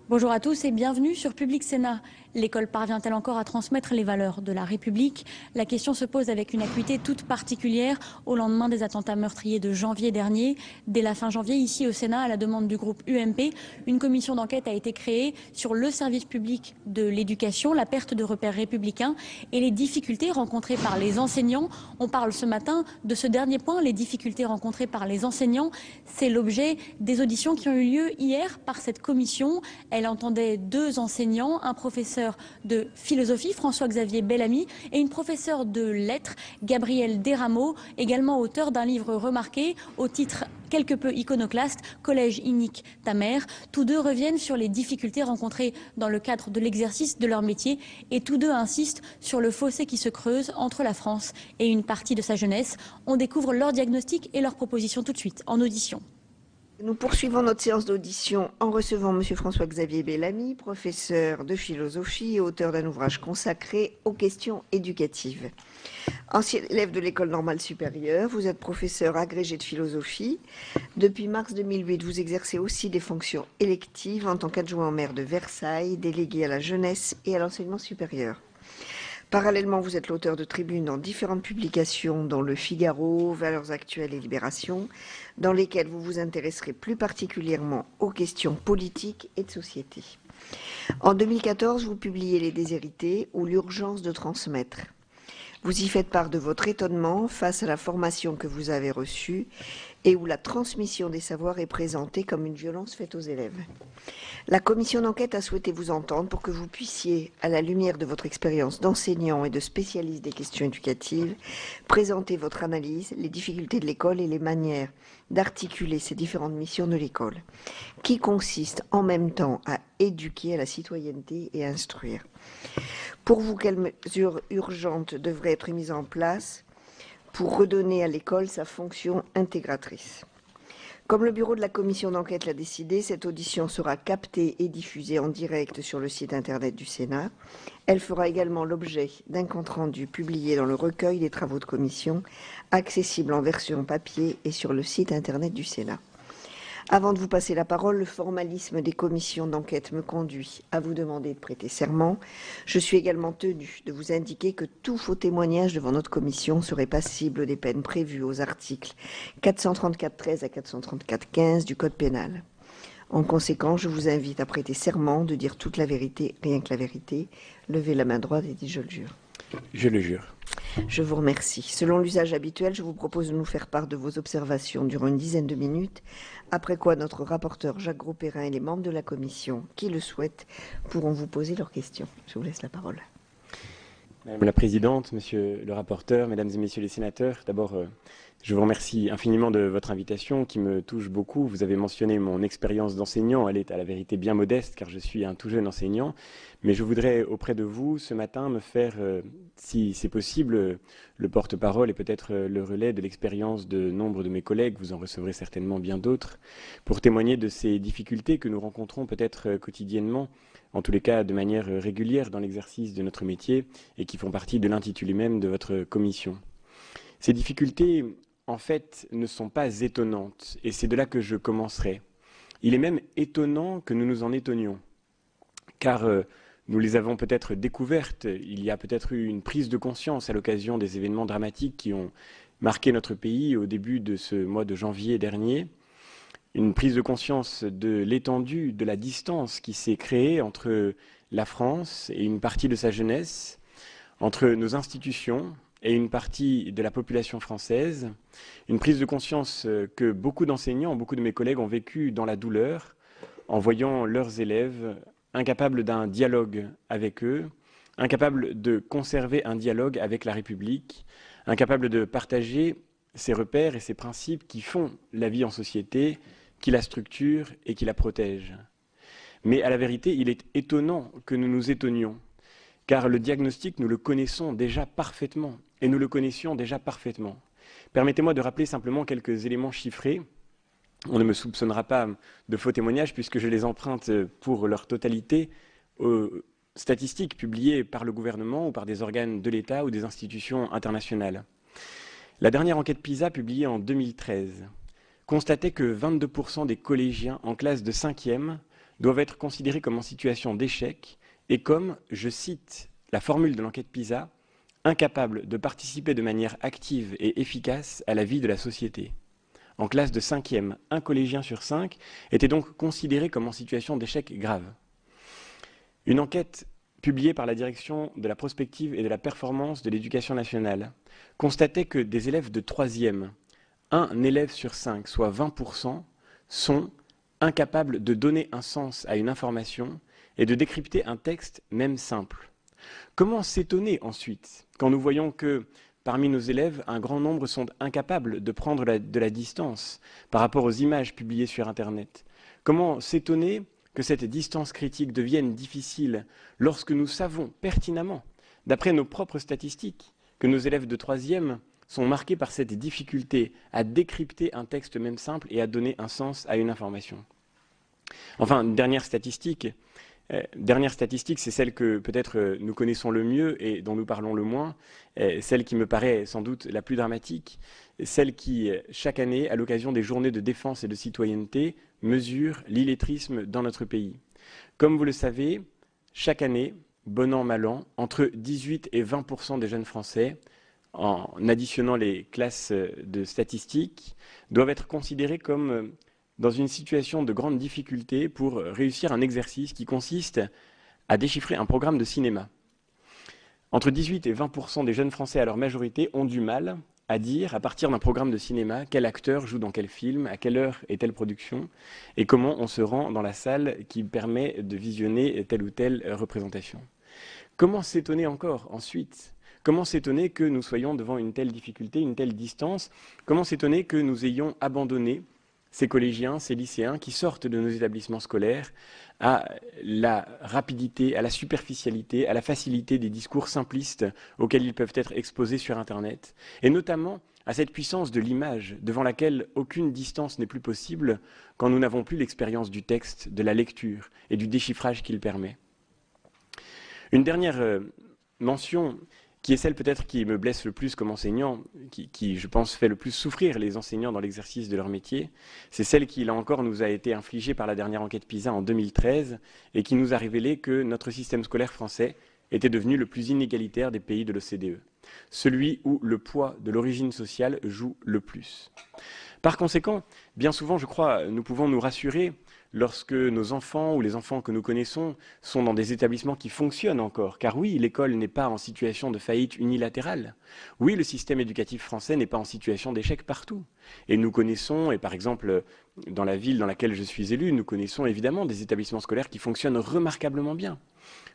Bonjour à tous et bienvenue sur Public Sénat. L'école parvient-elle encore à transmettre les valeurs de la République? La question se pose avec une acuité toute particulière au lendemain des attentats meurtriers de janvier dernier. Dès la fin janvier, ici au Sénat, à la demande du groupe UMP, une commission d'enquête a été créée sur le service public de l'éducation, la perte de repères républicains et les difficultés rencontrées par les enseignants. On parle ce matin de ce dernier point, les difficultés rencontrées par les enseignants. C'est l'objet des auditions qui ont eu lieu hier par cette commission. Elle entendait deux enseignants, un professeur de philosophie, François-Xavier Bellamy, et une professeure de lettres, Gabrielle Desrameaux, également auteur d'un livre remarqué au titre quelque peu iconoclaste, Collège inique ta mère. Tous deux reviennent sur les difficultés rencontrées dans le cadre de l'exercice de leur métier et tous deux insistent sur le fossé qui se creuse entre la France et une partie de sa jeunesse. On découvre leur diagnostic et leurs propositions tout de suite en audition. Nous poursuivons notre séance d'audition en recevant M. François-Xavier Bellamy, professeur de philosophie et auteur d'un ouvrage consacré aux questions éducatives. Ancien élève de l'École normale supérieure, vous êtes professeur agrégé de philosophie. Depuis mars 2008, vous exercez aussi des fonctions électives en tant qu'adjoint au maire de Versailles, délégué à la jeunesse et à l'enseignement supérieur. Parallèlement, vous êtes l'auteur de tribunes dans différentes publications, dont Le Figaro, Valeurs actuelles et Libération, dans lesquelles vous vous intéresserez plus particulièrement aux questions politiques et de société. En 2014, vous publiez Les Déshérités ou L'urgence de transmettre. Vous y faites part de votre étonnement face à la formation que vous avez reçue et où la transmission des savoirs est présentée comme une violence faite aux élèves. La commission d'enquête a souhaité vous entendre pour que vous puissiez, à la lumière de votre expérience d'enseignant et de spécialiste des questions éducatives, présenter votre analyse, les difficultés de l'école et les manières d'articuler ces différentes missions de l'école, qui consistent en même temps à éduquer à la citoyenneté et à instruire. Pour vous, quelles mesures urgentes devraient être mises en place pour redonner à l'école sa fonction intégratrice? Comme le bureau de la commission d'enquête l'a décidé, cette audition sera captée et diffusée en direct sur le site internet du Sénat. Elle fera également l'objet d'un compte-rendu publié dans le recueil des travaux de commission, accessible en version papier et sur le site internet du Sénat. Avant de vous passer la parole, le formalisme des commissions d'enquête me conduit à vous demander de prêter serment. Je suis également tenu de vous indiquer que tout faux témoignage devant notre commission serait passible des peines prévues aux articles 434-13 à 434-15 du Code pénal. En conséquence, je vous invite à prêter serment de dire toute la vérité, rien que la vérité. Levez la main droite et dites « je le jure ». Je le jure. Je vous remercie. Selon l'usage habituel, je vous propose de nous faire part de vos observations durant une dizaine de minutes, après quoi notre rapporteur Jacques Grosperrin et les membres de la commission qui le souhaitent pourront vous poser leurs questions. Je vous laisse la parole. Madame la Présidente, Monsieur le rapporteur, Mesdames et Messieurs les sénateurs, d'abord, je vous remercie infiniment de votre invitation qui me touche beaucoup. Vous avez mentionné mon expérience d'enseignant. Elle est à la vérité bien modeste car je suis un tout jeune enseignant. Mais je voudrais auprès de vous ce matin me faire, si c'est possible, le porte-parole et peut-être le relais de l'expérience de nombre de mes collègues, vous en recevrez certainement bien d'autres, pour témoigner de ces difficultés que nous rencontrons peut-être quotidiennement, en tous les cas de manière régulière dans l'exercice de notre métier et qui font partie de l'intitulé même de votre commission. Ces difficultés, en fait, ne sont pas étonnantes et c'est de là que je commencerai. Il est même étonnant que nous nous en étonnions, car nous les avons peut-être découvertes. Il y a peut-être eu une prise de conscience à l'occasion des événements dramatiques qui ont marqué notre pays au début de ce mois de janvier dernier. Une prise de conscience de l'étendue, de la distance qui s'est créée entre la France et une partie de sa jeunesse, entre nos institutions et une partie de la population française. Une prise de conscience que beaucoup d'enseignants, beaucoup de mes collègues ont vécu dans la douleur, en voyant leurs élèves incapables d'un dialogue avec eux, incapables de conserver un dialogue avec la République, incapables de partager ces repères et ces principes qui font la vie en société, qui la structurent et qui la protègent. Mais à la vérité, il est étonnant que nous nous étonnions, car le diagnostic, nous le connaissons déjà parfaitement, et nous le connaissions déjà parfaitement. Permettez-moi de rappeler simplement quelques éléments chiffrés. On ne me soupçonnera pas de faux témoignages puisque je les emprunte pour leur totalité statistiques publiées par le gouvernement ou par des organes de l'État ou des institutions internationales. La dernière enquête PISA, publiée en 2013, constatait que 22% des collégiens en classe de 5e doivent être considérés comme en situation d'échec et comme, je cite la formule de l'enquête PISA, incapables de participer de manière active et efficace à la vie de la société. En classe de 5e, un collégien sur 5 était donc considéré comme en situation d'échec grave. Une enquête publiée par la Direction de la prospective et de la performance de l'éducation nationale constatait que des élèves de 3e, un élève sur 5, soit 20%, sont incapables de donner un sens à une information et de décrypter un texte, même simple. Comment s'étonner ensuite quand nous voyons que parmi nos élèves, un grand nombre sont incapables de prendre de la distance par rapport aux images publiées sur Internet? Comment s'étonner que cette distance critique devienne difficile lorsque nous savons pertinemment, d'après nos propres statistiques, que nos élèves de 3e sont marqués par cette difficulté à décrypter un texte même simple et à donner un sens à une information? Enfin, une dernière statistique, c'est celle que peut-être nous connaissons le mieux et dont nous parlons le moins, celle qui me paraît sans doute la plus dramatique, celle qui, chaque année, à l'occasion des journées de défense et de citoyenneté, mesure l'illettrisme dans notre pays. Comme vous le savez, chaque année, bon an, mal an, entre 18 et 20% des jeunes Français, en additionnant les classes de statistiques, doivent être considérés comme dans une situation de grande difficulté pour réussir un exercice qui consiste à déchiffrer un programme de cinéma. Entre 18 et 20% des jeunes Français à leur majorité ont du mal à dire, à partir d'un programme de cinéma, quel acteur joue dans quel film, à quelle heure est telle production, et comment on se rend dans la salle qui permet de visionner telle ou telle représentation. Comment s'étonner encore ensuite? Comment s'étonner que nous soyons devant une telle difficulté, une telle distance? Comment s'étonner que nous ayons abandonné ces collégiens, ces lycéens qui sortent de nos établissements scolaires à la rapidité, à la superficialité, à la facilité des discours simplistes auxquels ils peuvent être exposés sur Internet, et notamment à cette puissance de l'image devant laquelle aucune distance n'est plus possible quand nous n'avons plus l'expérience du texte, de la lecture et du déchiffrage qu'il permet. Une dernière mention qui est celle peut-être qui me blesse le plus comme enseignant, qui, je pense, fait le plus souffrir les enseignants dans l'exercice de leur métier, c'est celle qui, là encore, nous a été infligée par la dernière enquête PISA en 2013 et qui nous a révélé que notre système scolaire français était devenu le plus inégalitaire des pays de l'OCDE, celui où le poids de l'origine sociale joue le plus. Par conséquent, bien souvent, je crois, nous pouvons nous rassurer lorsque nos enfants ou les enfants que nous connaissons sont dans des établissements qui fonctionnent encore. Car oui, l'école n'est pas en situation de faillite unilatérale. Oui, le système éducatif français n'est pas en situation d'échec partout. Et nous connaissons, et par exemple, dans la ville dans laquelle je suis élu, nous connaissons évidemment des établissements scolaires qui fonctionnent remarquablement bien.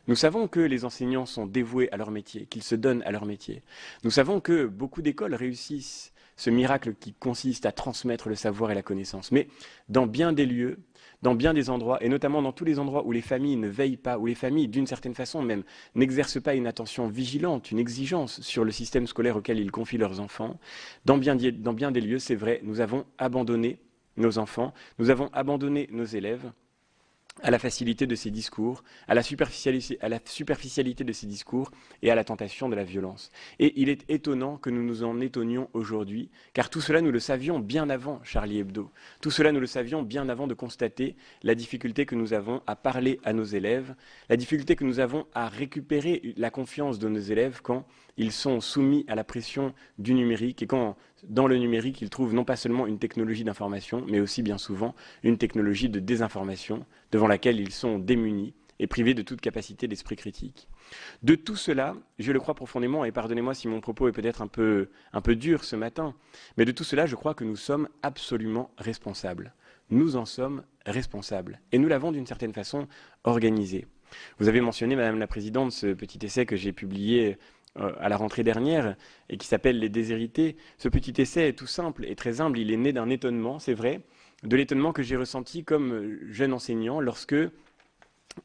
Nous savons que les enseignants sont dévoués à leur métier, qu'ils se donnent à leur métier. Nous savons que beaucoup d'écoles réussissent ce miracle qui consiste à transmettre le savoir et la connaissance. Mais dans bien des lieux, dans bien des endroits, et notamment dans tous les endroits où les familles ne veillent pas, où les familles, d'une certaine façon même, n'exercent pas une attention vigilante, une exigence sur le système scolaire auquel ils confient leurs enfants, dans bien des lieux, c'est vrai, nous avons abandonné nos enfants, nous avons abandonné nos élèves à la facilité de ces discours, à la superficialité de ces discours et à la tentation de la violence. Et il est étonnant que nous nous en étonnions aujourd'hui, car tout cela nous le savions bien avant Charlie Hebdo. Tout cela nous le savions bien avant de constater la difficulté que nous avons à parler à nos élèves, la difficulté que nous avons à récupérer la confiance de nos élèves quand ils sont soumis à la pression du numérique et quand, dans le numérique, ils trouvent non pas seulement une technologie d'information, mais aussi bien souvent une technologie de désinformation devant laquelle ils sont démunis et privés de toute capacité d'esprit critique. De tout cela, je le crois profondément, et pardonnez-moi si mon propos est peut-être un peu dur ce matin, mais de tout cela, je crois que nous sommes absolument responsables. Nous en sommes responsables. Et nous l'avons d'une certaine façon organisé. Vous avez mentionné, Madame la Présidente, ce petit essai que j'ai publié à la rentrée dernière et qui s'appelle « Les déshérités ». Ce petit essai est tout simple et très humble. Il est né d'un étonnement, c'est vrai, de l'étonnement que j'ai ressenti comme jeune enseignant lorsque,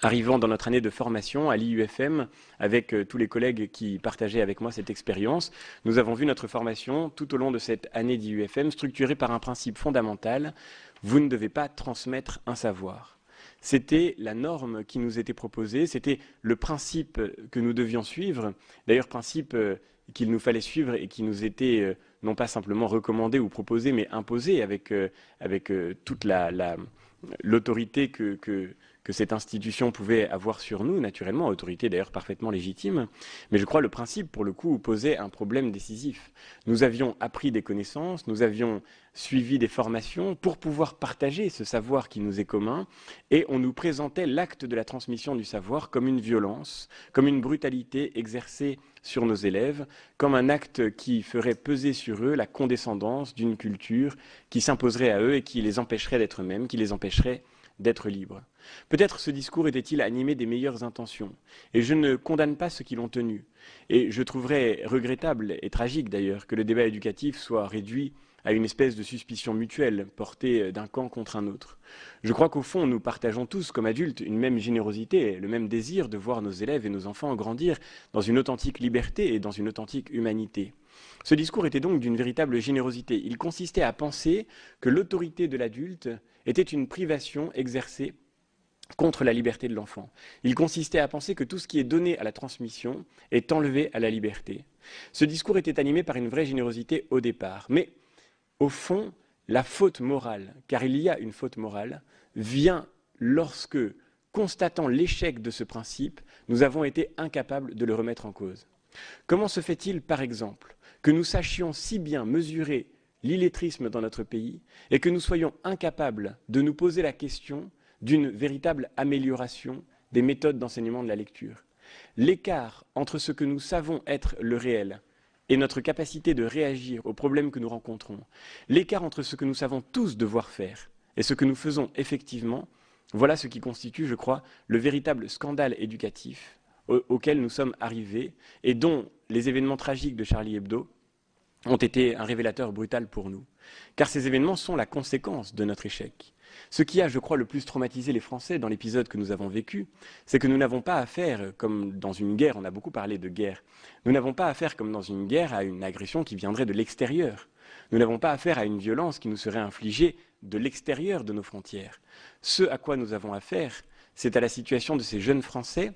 arrivant dans notre année de formation à l'IUFM, avec tous les collègues qui partageaient avec moi cette expérience, nous avons vu notre formation tout au long de cette année d'IUFM structurée par un principe fondamental: vous ne devez pas transmettre un savoir. C'était la norme qui nous était proposée, c'était le principe que nous devions suivre, d'ailleurs principe qu'il nous fallait suivre et qui nous était non pas simplement recommandé ou proposé, mais imposé avec toute l'autorité que cette institution pouvait avoir sur nous, naturellement, autorité d'ailleurs parfaitement légitime. Mais je crois le principe, pour le coup, posait un problème décisif. Nous avions appris des connaissances, nous avions suivi des formations pour pouvoir partager ce savoir qui nous est commun, et on nous présentait l'acte de la transmission du savoir comme une violence, comme une brutalité exercée sur nos élèves, comme un acte qui ferait peser sur eux la condescendance d'une culture qui s'imposerait à eux et qui les empêcherait d'être eux-mêmes, qui les empêcherait d'être libres. Peut-être ce discours était-il animé des meilleures intentions, et je ne condamne pas ceux qui l'ont tenu. Et je trouverais regrettable et tragique d'ailleurs que le débat éducatif soit réduit à une espèce de suspicion mutuelle portée d'un camp contre un autre. Je crois qu'au fond, nous partageons tous, comme adultes, une même générosité, le même désir de voir nos élèves et nos enfants grandir dans une authentique liberté et dans une authentique humanité. Ce discours était donc d'une véritable générosité. Il consistait à penser que l'autorité de l'adulte était une privation exercée contre la liberté de l'enfant. Il consistait à penser que tout ce qui est donné à la transmission est enlevé à la liberté. Ce discours était animé par une vraie générosité au départ. Mais, au fond, la faute morale, car il y a une faute morale, vient lorsque, constatant l'échec de ce principe, nous avons été incapables de le remettre en cause. Comment se fait-il, par exemple, que nous sachions si bien mesurer l'illettrisme dans notre pays et que nous soyons incapables de nous poser la question d'une véritable amélioration des méthodes d'enseignement de la lecture? L'écart entre ce que nous savons être le réel et notre capacité de réagir aux problèmes que nous rencontrons, l'écart entre ce que nous savons tous devoir faire et ce que nous faisons effectivement, voilà ce qui constitue, je crois, le véritable scandale éducatif auquel nous sommes arrivés et dont les événements tragiques de Charlie Hebdo ont été un révélateur brutal pour nous. Car ces événements sont la conséquence de notre échec. Ce qui a, je crois, le plus traumatisé les Français dans l'épisode que nous avons vécu, c'est que nous n'avons pas affaire, comme dans une guerre, on a beaucoup parlé de guerre, nous n'avons pas affaire, comme dans une guerre, à une agression qui viendrait de l'extérieur. Nous n'avons pas affaire à une violence qui nous serait infligée de l'extérieur de nos frontières. Ce à quoi nous avons affaire, c'est à la situation de ces jeunes Français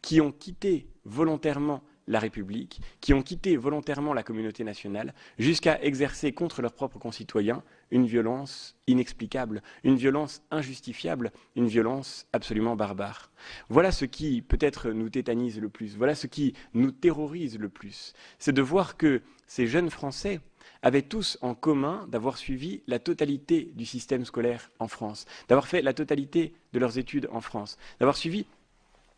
qui ont quitté volontairement la République, qui ont quitté volontairement la communauté nationale, jusqu'à exercer contre leurs propres concitoyens une violence inexplicable, une violence injustifiable, une violence absolument barbare. Voilà ce qui peut-être nous tétanise le plus, voilà ce qui nous terrorise le plus, c'est de voir que ces jeunes Français avaient tous en commun d'avoir suivi la totalité du système scolaire en France, d'avoir fait la totalité de leurs études en France, d'avoir suivi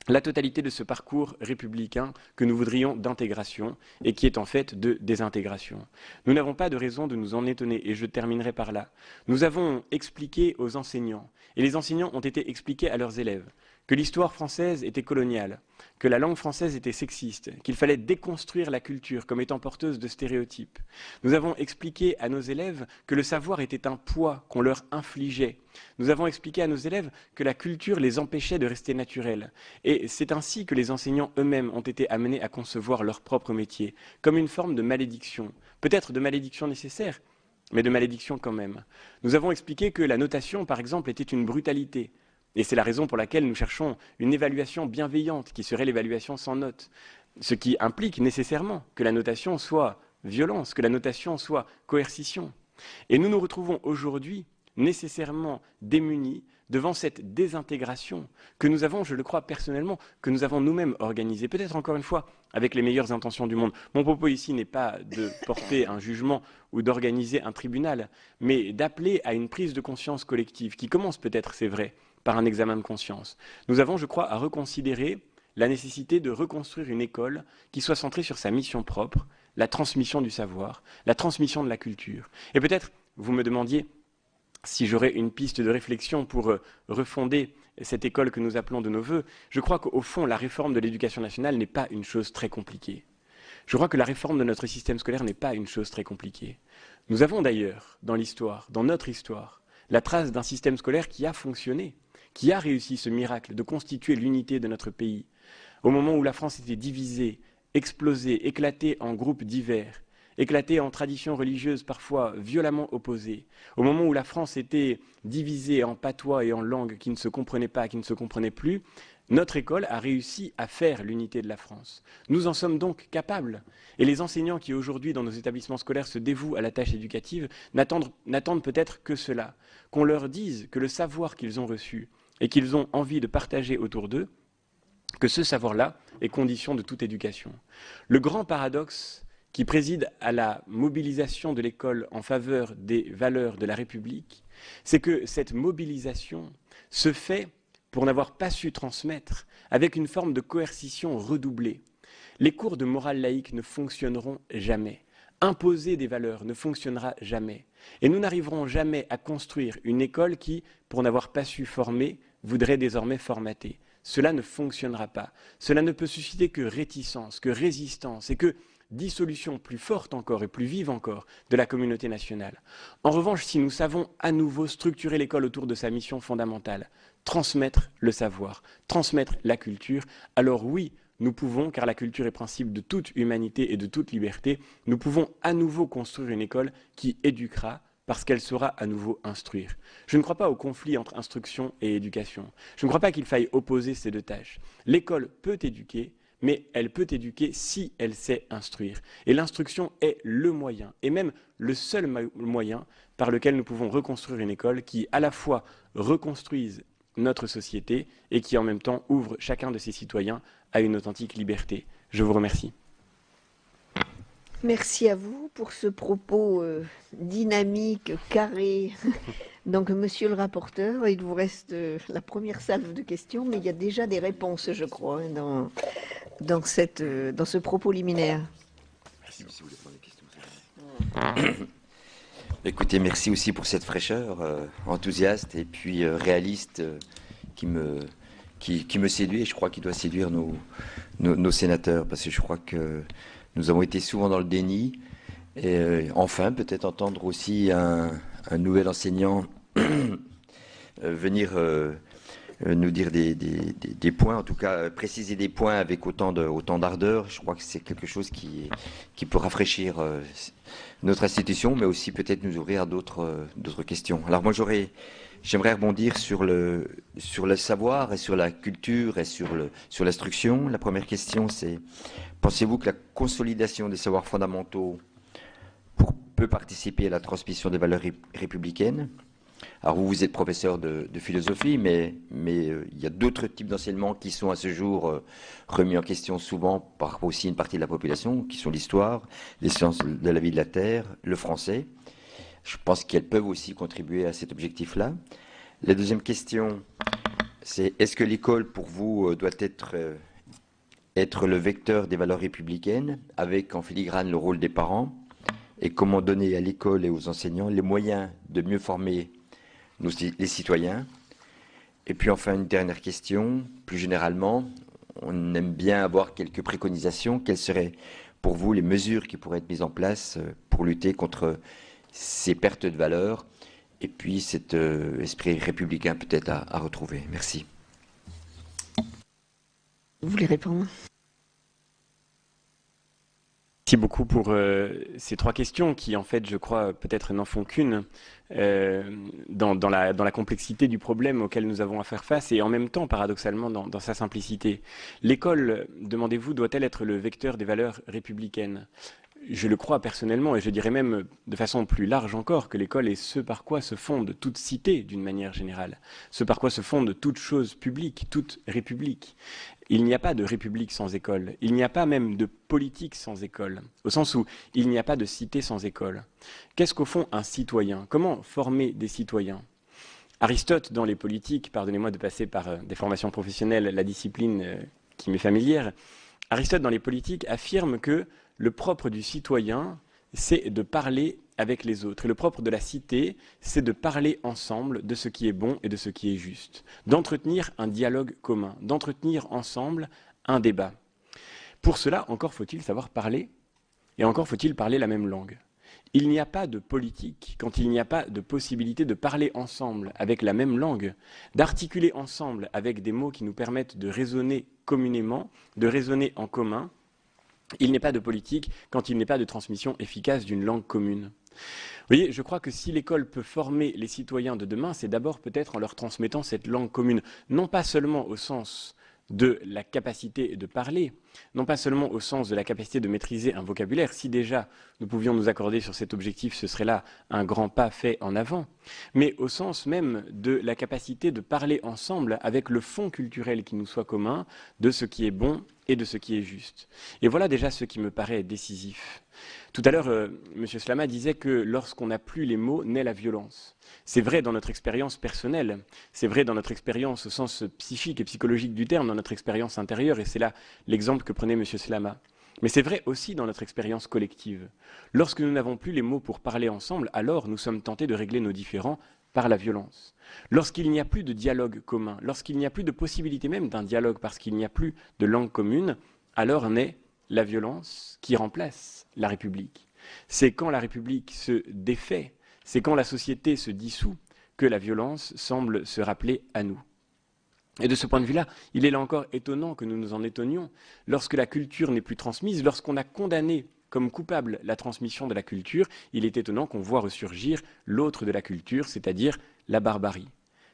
la totalité de ce parcours républicain que nous voudrions d'intégration et qui est en fait de désintégration. Nous n'avons pas de raison de nous en étonner et je terminerai par là. Nous avons expliqué aux enseignants, et les enseignants ont été expliqués à leurs élèves, que l'histoire française était coloniale, que la langue française était sexiste, qu'il fallait déconstruire la culture comme étant porteuse de stéréotypes. Nous avons expliqué à nos élèves que le savoir était un poids qu'on leur infligeait. Nous avons expliqué à nos élèves que la culture les empêchait de rester naturels. Et c'est ainsi que les enseignants eux-mêmes ont été amenés à concevoir leur propre métier, comme une forme de malédiction, peut-être de malédiction nécessaire, mais de malédiction quand même. Nous avons expliqué que la notation, par exemple, était une brutalité. Et c'est la raison pour laquelle nous cherchons une évaluation bienveillante, qui serait l'évaluation sans note. Ce qui implique nécessairement que la notation soit violence, que la notation soit coercition. Et nous nous retrouvons aujourd'hui nécessairement démunis devant cette désintégration que nous avons, je le crois personnellement, que nous avons nous-mêmes organisée, peut-être encore une fois avec les meilleures intentions du monde. Mon propos ici n'est pas de porter un jugement ou d'organiser un tribunal, mais d'appeler à une prise de conscience collective qui commence peut-être, c'est vrai, par un examen de conscience. Nous avons, je crois, à reconsidérer la nécessité de reconstruire une école qui soit centrée sur sa mission propre, la transmission du savoir, la transmission de la culture. Et peut-être, vous me demandiez si j'aurais une piste de réflexion pour refonder cette école que nous appelons de nos voeux. Je crois qu'au fond, la réforme de l'éducation nationale n'est pas une chose très compliquée. Je crois que la réforme de notre système scolaire n'est pas une chose très compliquée. Nous avons d'ailleurs, dans l'histoire, dans notre histoire, la trace d'un système scolaire qui a fonctionné, qui a réussi ce miracle de constituer l'unité de notre pays. Au moment où la France était divisée, explosée, éclatée en groupes divers, éclaté en traditions religieuses parfois violemment opposées, au moment où la France était divisée en patois et en langues qui ne se comprenaient pas, qui ne se comprenaient plus, notre école a réussi à faire l'unité de la France. Nous en sommes donc capables. Et les enseignants qui aujourd'hui dans nos établissements scolaires se dévouent à la tâche éducative n'attendent peut-être que cela, qu'on leur dise que le savoir qu'ils ont reçu et qu'ils ont envie de partager autour d'eux, que ce savoir-là est condition de toute éducation. Le grand paradoxe qui préside à la mobilisation de l'école en faveur des valeurs de la République, c'est que cette mobilisation se fait pour n'avoir pas su transmettre, avec une forme de coercition redoublée. Les cours de morale laïque ne fonctionneront jamais. Imposer des valeurs ne fonctionnera jamais. Et nous n'arriverons jamais à construire une école qui, pour n'avoir pas su former, voudrait désormais formater. Cela ne fonctionnera pas. Cela ne peut susciter que réticence, que résistance et que dissolution plus forte encore et plus vive encore de la communauté nationale. En revanche, si nous savons à nouveau structurer l'école autour de sa mission fondamentale, transmettre le savoir, transmettre la culture, alors oui, nous pouvons, car la culture est principe de toute humanité et de toute liberté, nous pouvons à nouveau construire une école qui éduquera parce qu'elle saura à nouveau instruire. Je ne crois pas au conflit entre instruction et éducation. Je ne crois pas qu'il faille opposer ces deux tâches. L'école peut éduquer, mais elle peut éduquer si elle sait instruire. Et l'instruction est le moyen, et même le seul moyen par lequel nous pouvons reconstruire une école qui, à la fois, reconstruise notre société et qui, en même temps, ouvre chacun de ses citoyens à une authentique liberté. Je vous remercie. Merci à vous pour ce propos dynamique, carré. Donc, monsieur le rapporteur, il vous reste la première salve de questions, mais il y a déjà des réponses, je crois, dans ce propos liminaire. Merci. Écoutez, merci aussi pour cette fraîcheur enthousiaste et puis réaliste qui me séduit, et je crois qu'il doit séduire nos sénateurs, parce que je crois que nous avons été souvent dans le déni, et enfin peut-être entendre aussi un nouvel enseignant venir nous dire des points, en tout cas préciser des points avec autant d'ardeur. Je crois que c'est quelque chose qui peut rafraîchir notre institution, mais aussi peut-être nous ouvrir à d'autres questions. Alors moi j'aimerais rebondir sur le savoir et sur la culture et sur l'instruction. La première question, c'est: pensez-vous que la consolidation des savoirs fondamentaux peut participer à la transmission des valeurs républicaines? Alors vous êtes professeur de philosophie, mais il y a d'autres types d'enseignements qui sont à ce jour remis en question souvent par aussi une partie de la population, qui sont l'histoire, les sciences de la vie de la Terre, le français. Je pense qu'elles peuvent aussi contribuer à cet objectif-là. La deuxième question, c'est: est-ce que l'école, pour vous, doit être le vecteur des valeurs républicaines, avec en filigrane le rôle des parents, et comment donner à l'école et aux enseignants les moyens de mieux former les citoyens? Et puis enfin, une dernière question, plus généralement, on aime bien avoir quelques préconisations. Quelles seraient pour vous les mesures qui pourraient être mises en place pour lutter contre ces pertes de valeur et puis cet esprit républicain peut-être à retrouver? Merci. Vous voulez répondre? Merci beaucoup pour ces trois questions qui, en fait, je crois, peut-être n'en font qu'une dans la complexité du problème auquel nous avons à faire face et en même temps, paradoxalement, dans sa simplicité. L'école, demandez-vous, doit-elle être le vecteur des valeurs républicaines? Je le crois personnellement, et je dirais même de façon plus large encore, que l'école est ce par quoi se fonde toute cité d'une manière générale, ce par quoi se fonde toute chose publique, toute république. Il n'y a pas de république sans école, il n'y a pas même de politique sans école, au sens où il n'y a pas de cité sans école. Qu'est-ce qu'au fond un citoyen? Comment former des citoyens? Aristote, dans les politiques, pardonnez-moi de passer par des formations professionnelles, la discipline qui m'est familière, Aristote, dans les politiques, affirme que le propre du citoyen, c'est de parler avec les autres. Et le propre de la cité, c'est de parler ensemble de ce qui est bon et de ce qui est juste, d'entretenir un dialogue commun, d'entretenir ensemble un débat. Pour cela, encore faut-il savoir parler, et encore faut-il parler la même langue. Il n'y a pas de politique quand il n'y a pas de possibilité de parler ensemble avec la même langue, d'articuler ensemble avec des mots qui nous permettent de raisonner communément, de raisonner en commun, Il n'est pas de politique quand il n'est pas de transmission efficace d'une langue commune. Vous voyez, je crois que si l'école peut former les citoyens de demain, c'est d'abord peut-être en leur transmettant cette langue commune, non pas seulement au sens de la capacité de parler, non pas seulement au sens de la capacité de maîtriser un vocabulaire. Si déjà nous pouvions nous accorder sur cet objectif, ce serait là un grand pas fait en avant, mais au sens même de la capacité de parler ensemble avec le fond culturel qui nous soit commun, de ce qui est bon et de ce qui est juste. Et voilà déjà ce qui me paraît décisif. Tout à l'heure, M. Slama disait que lorsqu'on n'a plus les mots, naît la violence. C'est vrai dans notre expérience personnelle, c'est vrai dans notre expérience au sens psychique et psychologique du terme, dans notre expérience intérieure, et c'est là l'exemple que prenait M. Slama. Mais c'est vrai aussi dans notre expérience collective. Lorsque nous n'avons plus les mots pour parler ensemble, alors nous sommes tentés de régler nos différends par la violence. Lorsqu'il n'y a plus de dialogue commun, lorsqu'il n'y a plus de possibilité même d'un dialogue parce qu'il n'y a plus de langue commune, alors naît la violence qui remplace la République. C'est quand la République se défait, c'est quand la société se dissout que la violence semble se rappeler à nous. Et de ce point de vue-là, il est là encore étonnant que nous nous en étonnions. Lorsque la culture n'est plus transmise, lorsqu'on a condamné comme coupable la transmission de la culture, il est étonnant qu'on voit ressurgir l'autre de la culture, c'est-à-dire la barbarie.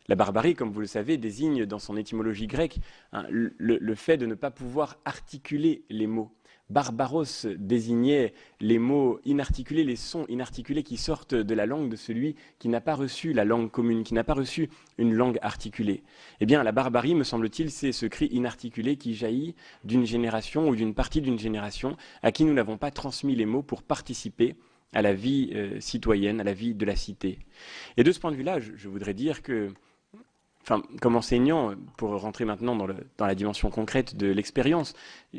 La barbarie, comme vous le savez, désigne dans son étymologie grecque le fait de ne pas pouvoir articuler les mots. Barbaros désignait les mots inarticulés, les sons inarticulés qui sortent de la langue de celui qui n'a pas reçu la langue commune, qui n'a pas reçu une langue articulée. Eh bien, la barbarie, me semble-t-il, c'est ce cri inarticulé qui jaillit d'une génération ou d'une partie d'une génération à qui nous n'avons pas transmis les mots pour participer à la vie citoyenne, à la vie de la cité. Et de ce point de vue-là, je voudrais dire que, comme enseignant, pour rentrer maintenant dans la dimension concrète de l'expérience,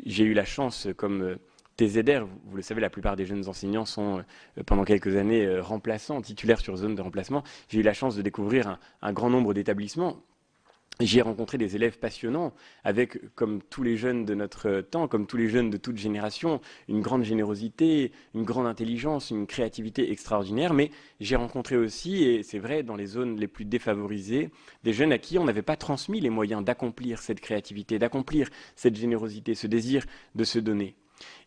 j'ai eu la chance, comme TZR, vous le savez, la plupart des jeunes enseignants sont pendant quelques années remplaçants, titulaires sur zone de remplacement. J'ai eu la chance de découvrir un grand nombre d'établissements. J'y ai rencontré des élèves passionnants avec, comme tous les jeunes de notre temps, comme tous les jeunes de toute génération, une grande générosité, une grande intelligence, une créativité extraordinaire. Mais j'ai rencontré aussi, et c'est vrai, dans les zones les plus défavorisées, des jeunes à qui on n'avait pas transmis les moyens d'accomplir cette créativité, d'accomplir cette générosité, ce désir de se donner.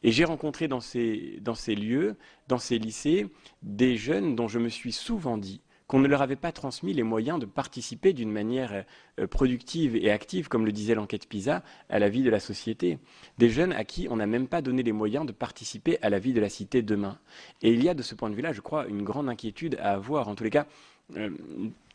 Et j'ai rencontré dans ces lieux, dans ces lycées, des jeunes dont je me suis souvent dit qu'on ne leur avait pas transmis les moyens de participer d'une manière productive et active, comme le disait l'enquête PISA, à la vie de la société. Des jeunes à qui on n'a même pas donné les moyens de participer à la vie de la cité demain. Et il y a de ce point de vue-là, je crois, une grande inquiétude à avoir. En tous les cas,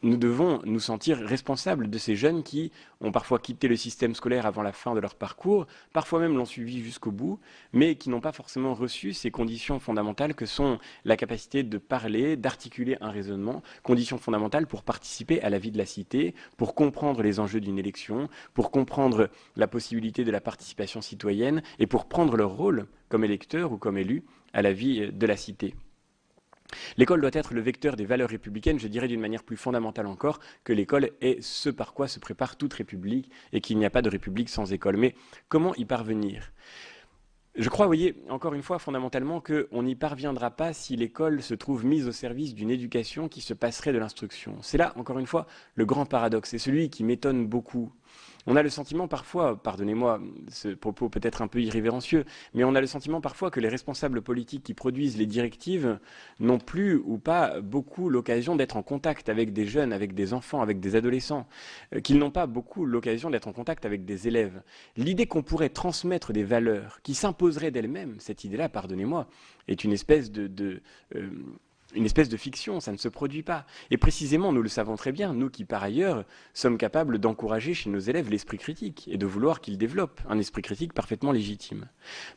nous devons nous sentir responsables de ces jeunes qui ont parfois quitté le système scolaire avant la fin de leur parcours, parfois même l'ont suivi jusqu'au bout, mais qui n'ont pas forcément reçu ces conditions fondamentales que sont la capacité de parler, d'articuler un raisonnement, conditions fondamentales pour participer à la vie de la cité, pour comprendre les enjeux d'une élection, pour comprendre la possibilité de la participation citoyenne et pour prendre leur rôle comme électeurs ou comme élus à la vie de la cité. L'école doit être le vecteur des valeurs républicaines, je dirais d'une manière plus fondamentale encore, que l'école est ce par quoi se prépare toute république et qu'il n'y a pas de république sans école. Mais comment y parvenir ? Je crois, vous voyez, encore une fois, fondamentalement, qu'on n'y parviendra pas si l'école se trouve mise au service d'une éducation qui se passerait de l'instruction. C'est là, encore une fois, le grand paradoxe, et celui qui m'étonne beaucoup. On a le sentiment parfois, pardonnez-moi ce propos peut-être un peu irrévérencieux, mais on a le sentiment parfois que les responsables politiques qui produisent les directives n'ont plus ou pas beaucoup l'occasion d'être en contact avec des jeunes, avec des enfants, avec des adolescents, qu'ils n'ont pas beaucoup l'occasion d'être en contact avec des élèves. L'idée qu'on pourrait transmettre des valeurs qui s'imposeraient d'elles-mêmes, cette idée-là, pardonnez-moi, est une espèce de fiction, ça ne se produit pas. Et précisément, nous le savons très bien, nous qui par ailleurs sommes capables d'encourager chez nos élèves l'esprit critique et de vouloir qu'ils développent un esprit critique parfaitement légitime.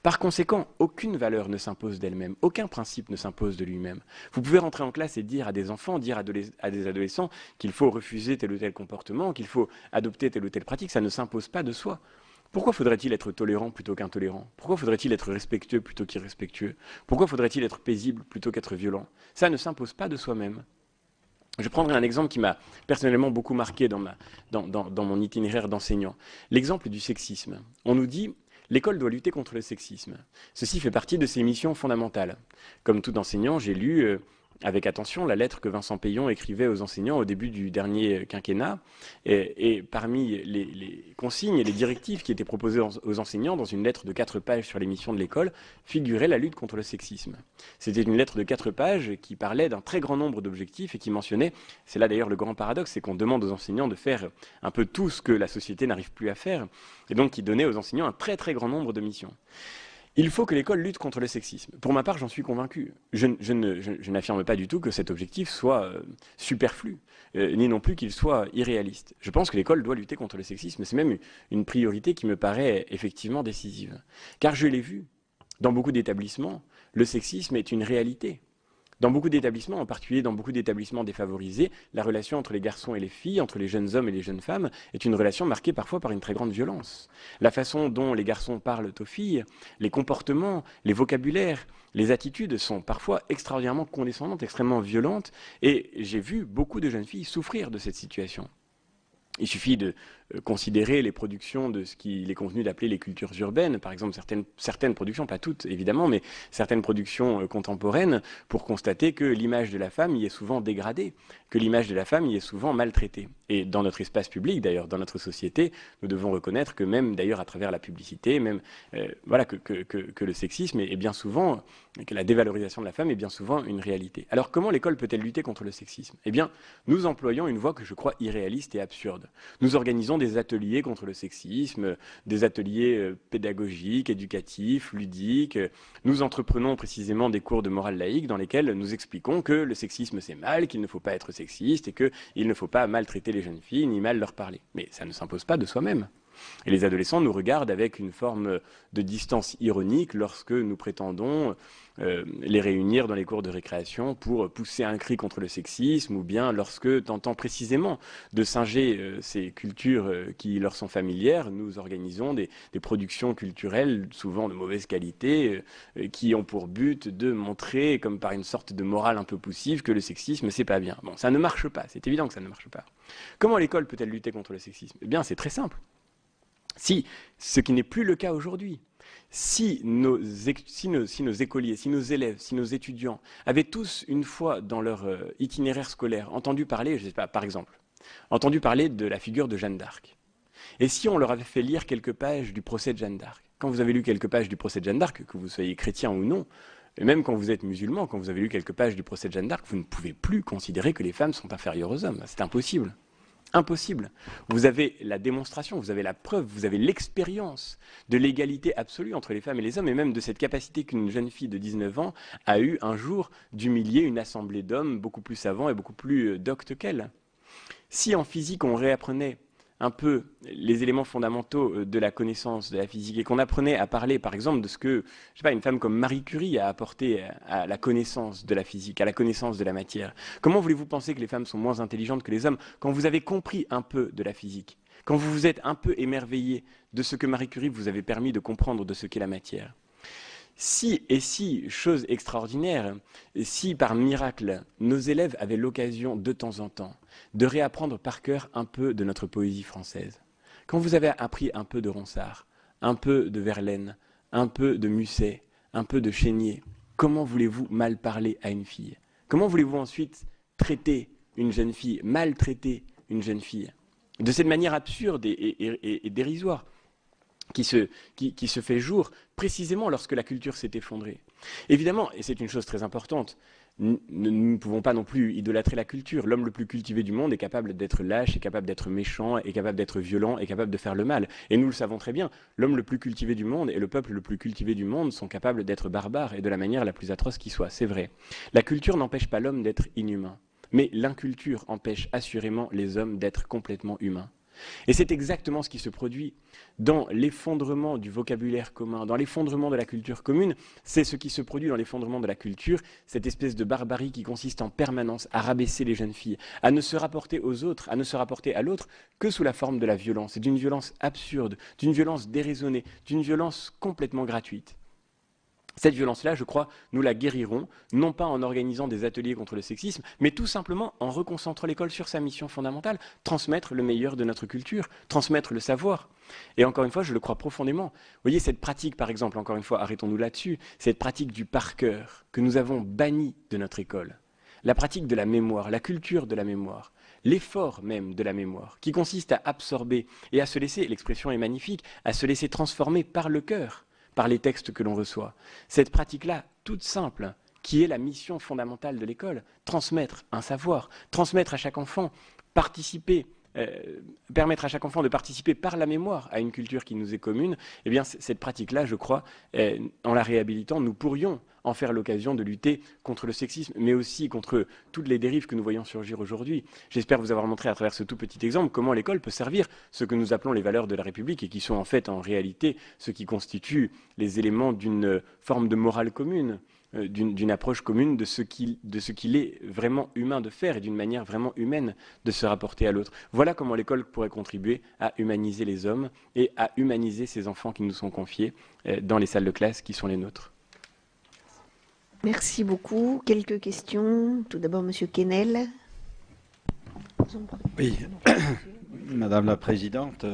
Par conséquent, aucune valeur ne s'impose d'elle-même, aucun principe ne s'impose de lui-même. Vous pouvez rentrer en classe et dire à des enfants, dire à des adolescents qu'il faut refuser tel ou tel comportement, qu'il faut adopter telle ou telle pratique, ça ne s'impose pas de soi. Pourquoi faudrait-il être tolérant plutôt qu'intolérant ? Pourquoi faudrait-il être respectueux plutôt qu'irrespectueux ? Pourquoi faudrait-il être paisible plutôt qu'être violent ? Ça ne s'impose pas de soi-même. Je prendrai un exemple qui m'a personnellement beaucoup marqué dans mon itinéraire d'enseignant. L'exemple du sexisme. On nous dit l'école doit lutter contre le sexisme. Ceci fait partie de ses missions fondamentales. Comme tout enseignant, j'ai lu avec attention la lettre que Vincent Payon écrivait aux enseignants au début du dernier quinquennat. Et parmi les consignes et les directives qui étaient proposées aux enseignants dans une lettre de 4 pages sur les missions de l'école, figurait la lutte contre le sexisme. C'était une lettre de 4 pages qui parlait d'un très grand nombre d'objectifs et qui mentionnait, c'est là d'ailleurs le grand paradoxe, c'est qu'on demande aux enseignants de faire un peu tout ce que la société n'arrive plus à faire, et donc qui donnait aux enseignants un très très grand nombre de missions. Il faut que l'école lutte contre le sexisme. Pour ma part, j'en suis convaincu. Je n'affirme pas du tout que cet objectif soit superflu, ni non plus qu'il soit irréaliste. Je pense que l'école doit lutter contre le sexisme. C'est même une priorité qui me paraît effectivement décisive. Car je l'ai vu, dans beaucoup d'établissements, le sexisme est une réalité. Dans beaucoup d'établissements, en particulier dans beaucoup d'établissements défavorisés, la relation entre les garçons et les filles, entre les jeunes hommes et les jeunes femmes, est une relation marquée parfois par une très grande violence. La façon dont les garçons parlent aux filles, les comportements, les vocabulaires, les attitudes sont parfois extraordinairement condescendantes, extrêmement violentes, et j'ai vu beaucoup de jeunes filles souffrir de cette situation. Il suffit de considérer les productions de ce qu'il est convenu d'appeler les cultures urbaines, par exemple certaines productions, pas toutes évidemment, mais certaines productions contemporaines, pour constater que l'image de la femme y est souvent dégradée, que l'image de la femme y est souvent maltraitée. Et dans notre espace public, d'ailleurs, dans notre société, nous devons reconnaître que même d'ailleurs à travers la publicité, même voilà, que le sexisme est bien souvent, que la dévalorisation de la femme est bien souvent une réalité. Alors comment l'école peut-elle lutter contre le sexisme? Eh bien, nous employons une voie que je crois irréaliste et absurde. Nous organisons des ateliers contre le sexisme, des ateliers pédagogiques, éducatifs, ludiques. Nous entreprenons précisément des cours de morale laïque dans lesquels nous expliquons que le sexisme c'est mal, qu'il ne faut pas être sexiste et qu'il ne faut pas maltraiter les jeunes filles ni mal leur parler. Mais ça ne s'impose pas de soi-même. Et les adolescents nous regardent avec une forme de distance ironique lorsque nous prétendons les réunir dans les cours de récréation pour pousser un cri contre le sexisme, ou bien lorsque, tentant précisément de singer ces cultures qui leur sont familières, nous organisons des productions culturelles, souvent de mauvaise qualité, qui ont pour but de montrer, comme par une sorte de morale un peu poussive, que le sexisme, c'est pas bien. Bon, ça ne marche pas, c'est évident que ça ne marche pas. Comment l'école peut-elle lutter contre le sexisme? Eh bien, c'est très simple. Si, ce qui n'est plus le cas aujourd'hui, si nos écoliers, si nos élèves, si nos étudiants avaient tous une fois dans leur itinéraire scolaire entendu parler, je sais pas, par exemple, entendu parler de la figure de Jeanne d'Arc, et si on leur avait fait lire quelques pages du procès de Jeanne d'Arc, quand vous avez lu quelques pages du procès de Jeanne d'Arc, que vous soyez chrétien ou non, et même quand vous êtes musulman, quand vous avez lu quelques pages du procès de Jeanne d'Arc, vous ne pouvez plus considérer que les femmes sont inférieures aux hommes. C'est impossible. Impossible. Vous avez la démonstration, vous avez la preuve, vous avez l'expérience de l'égalité absolue entre les femmes et les hommes, et même de cette capacité qu'une jeune fille de 19 ans a eu un jour d'humilier une assemblée d'hommes beaucoup plus savants et beaucoup plus doctes qu'elle. Si en physique on réapprenait un peu les éléments fondamentaux de la connaissance de la physique et qu'on apprenait à parler par exemple de ce que, je sais pas, une femme comme Marie Curie a apporté à la connaissance de la physique, à la connaissance de la matière. Comment voulez-vous penser que les femmes sont moins intelligentes que les hommes quand vous avez compris un peu de la physique, quand vous vous êtes un peu émerveillé de ce que Marie Curie vous avait permis de comprendre de ce qu'est la matière? Si, chose extraordinaire, si par miracle, nos élèves avaient l'occasion de temps en temps de réapprendre par cœur un peu de notre poésie française, quand vous avez appris un peu de Ronsard, un peu de Verlaine, un peu de Musset, un peu de Chénier, comment voulez-vous mal parler à une fille? Comment voulez-vous ensuite traiter une jeune fille, maltraiter une jeune fille de cette manière absurde et dérisoire qui se fait jour précisément lorsque la culture s'est effondrée. Évidemment, et c'est une chose très importante, nous ne pouvons pas non plus idolâtrer la culture. L'homme le plus cultivé du monde est capable d'être lâche, est capable d'être méchant, est capable d'être violent, est capable de faire le mal. Et nous le savons très bien, l'homme le plus cultivé du monde et le peuple le plus cultivé du monde sont capables d'être barbares et de la manière la plus atroce qui soit, c'est vrai. La culture n'empêche pas l'homme d'être inhumain, mais l'inculture empêche assurément les hommes d'être complètement humains. Et c'est exactement ce qui se produit dans l'effondrement du vocabulaire commun, dans l'effondrement de la culture commune. C'est ce qui se produit dans l'effondrement de la culture, cette espèce de barbarie qui consiste en permanence à rabaisser les jeunes filles, à ne se rapporter aux autres, à ne se rapporter à l'autre que sous la forme de la violence, et d'une violence absurde, d'une violence déraisonnée, d'une violence complètement gratuite. Cette violence-là, je crois, nous la guérirons, non pas en organisant des ateliers contre le sexisme, mais tout simplement en reconcentrant l'école sur sa mission fondamentale, transmettre le meilleur de notre culture, transmettre le savoir. Et encore une fois, je le crois profondément. Vous voyez, cette pratique, par exemple, encore une fois, arrêtons-nous là-dessus, cette pratique du par cœur que nous avons bannie de notre école, la pratique de la mémoire, la culture de la mémoire, l'effort même de la mémoire, qui consiste à absorber et à se laisser, l'expression est magnifique, à se laisser transformer par le cœur, par les textes que l'on reçoit. Cette pratique-là, toute simple, qui est la mission fondamentale de l'école, transmettre un savoir, transmettre à chaque enfant, participer, permettre à chaque enfant de participer par la mémoire à une culture qui nous est commune, eh bien cette pratique-là, je crois, en la réhabilitant, nous pourrions en faire l'occasion de lutter contre le sexisme, mais aussi contre toutes les dérives que nous voyons surgir aujourd'hui. J'espère vous avoir montré à travers ce tout petit exemple comment l'école peut servir ce que nous appelons les valeurs de la République et qui sont en fait, en réalité, ce qui constitue les éléments d'une forme de morale commune, d'une approche commune de ce qu'il est vraiment humain de faire et d'une manière vraiment humaine de se rapporter à l'autre. Voilà comment l'école pourrait contribuer à humaniser les hommes et à humaniser ces enfants qui nous sont confiés dans les salles de classe qui sont les nôtres. Merci beaucoup. Quelques questions. Tout d'abord, Monsieur Quesnel. Oui, Madame la Présidente.